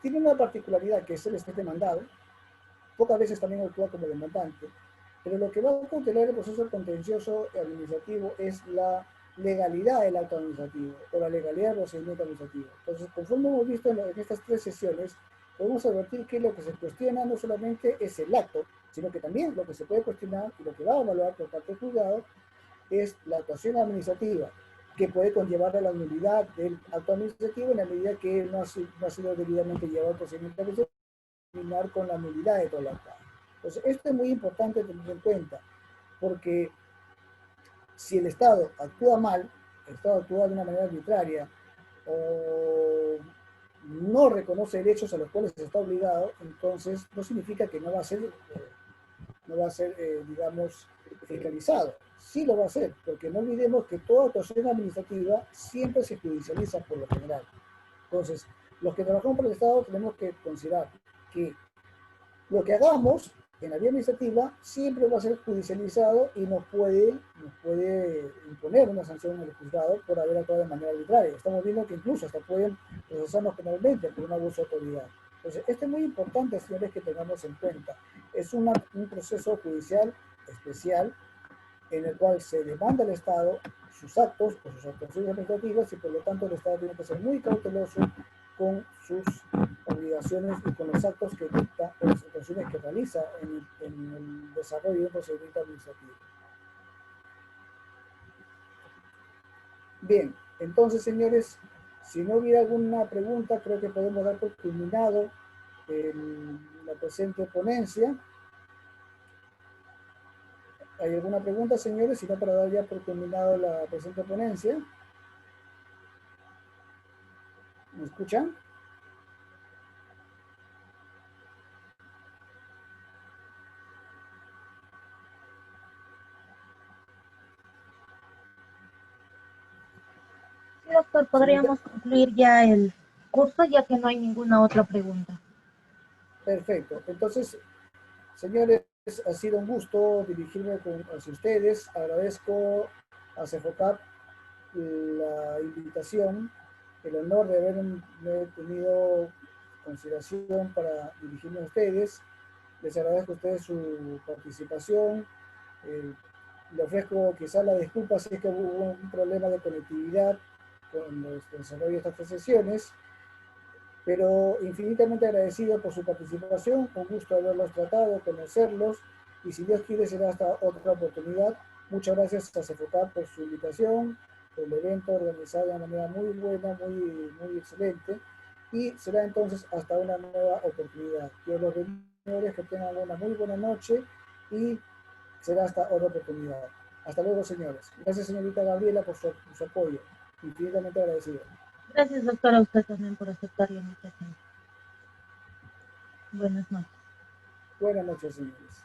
tiene una particularidad que es el esté demandado. Pocas veces también actúa como demandante, pero lo que va a cautelar el proceso contencioso administrativo es la legalidad del acto administrativo o la legalidad del procedimiento administrativo. Entonces, conforme hemos visto en estas 3 sesiones, podemos advertir que lo que se cuestiona no solamente es el acto, sino que también lo que se puede cuestionar y lo que va a evaluar por parte del juzgado es la actuación administrativa, que puede conllevar a la nulidad del acto administrativo en la medida que no ha sido debidamente llevado al procedimiento administrativo, terminar con la nulidad de todo el acto. Entonces, esto es muy importante tener en cuenta, porque si el Estado actúa mal, el Estado actúa de una manera arbitraria o no reconoce derechos a los cuales se está obligado, entonces no significa que no va a ser, digamos, fiscalizado. Sí lo va a hacer, porque no olvidemos que toda actuación administrativa siempre se judicializa por lo general. Entonces, los que trabajamos por el Estado tenemos que considerar que lo que hagamos en la vía administrativa siempre va a ser judicializado y nos puede imponer una sanción en el juzgado por haber actuado de manera arbitraria. Estamos viendo que incluso hasta pueden procesarnos penalmente por un abuso de autoridad. Entonces, esto es muy importante, señores, que tengamos en cuenta. Es un proceso judicial especial en el cual se demanda al Estado sus actos o sus actuaciones administrativas y por lo tanto el Estado tiene que ser muy cauteloso con sus obligaciones y con los actos que dicta o las actuaciones que realiza en el desarrollo de un procedimiento administrativo. Bien, entonces, señores, si no hubiera alguna pregunta, creo que podemos dar por culminado la presente ponencia. ¿Hay alguna pregunta, señores? Si no, para dar ya por culminado la presente ponencia. ¿Me escuchan? Sí, doctor, podríamos concluir ya el curso ya que no hay ninguna otra pregunta. Perfecto. Entonces, señores, ha sido un gusto dirigirme hacia ustedes. Agradezco a CEFOCAP la invitación, el honor de haberme tenido consideración para dirigirme a ustedes. Les agradezco a ustedes su participación. Le ofrezco quizás la disculpa si es que hubo un problema de conectividad con el desarrollo de estas 3 sesiones, pero infinitamente agradecido por su participación, con gusto haberlos tratado, conocerlos, y si Dios quiere será hasta otra oportunidad. Muchas gracias a CEFOCAP por su invitación, por el evento organizado de una manera muy buena, muy excelente, y será entonces hasta una nueva oportunidad. Dios los bendiga, señores, que tengan una muy buena noche y será hasta otra oportunidad. Hasta luego, señores. Gracias, señorita Gabriela, por su apoyo. Infinitamente agradecido. Gracias, doctora, a usted también por aceptar la invitación. Buenas noches. Buenas noches, señores.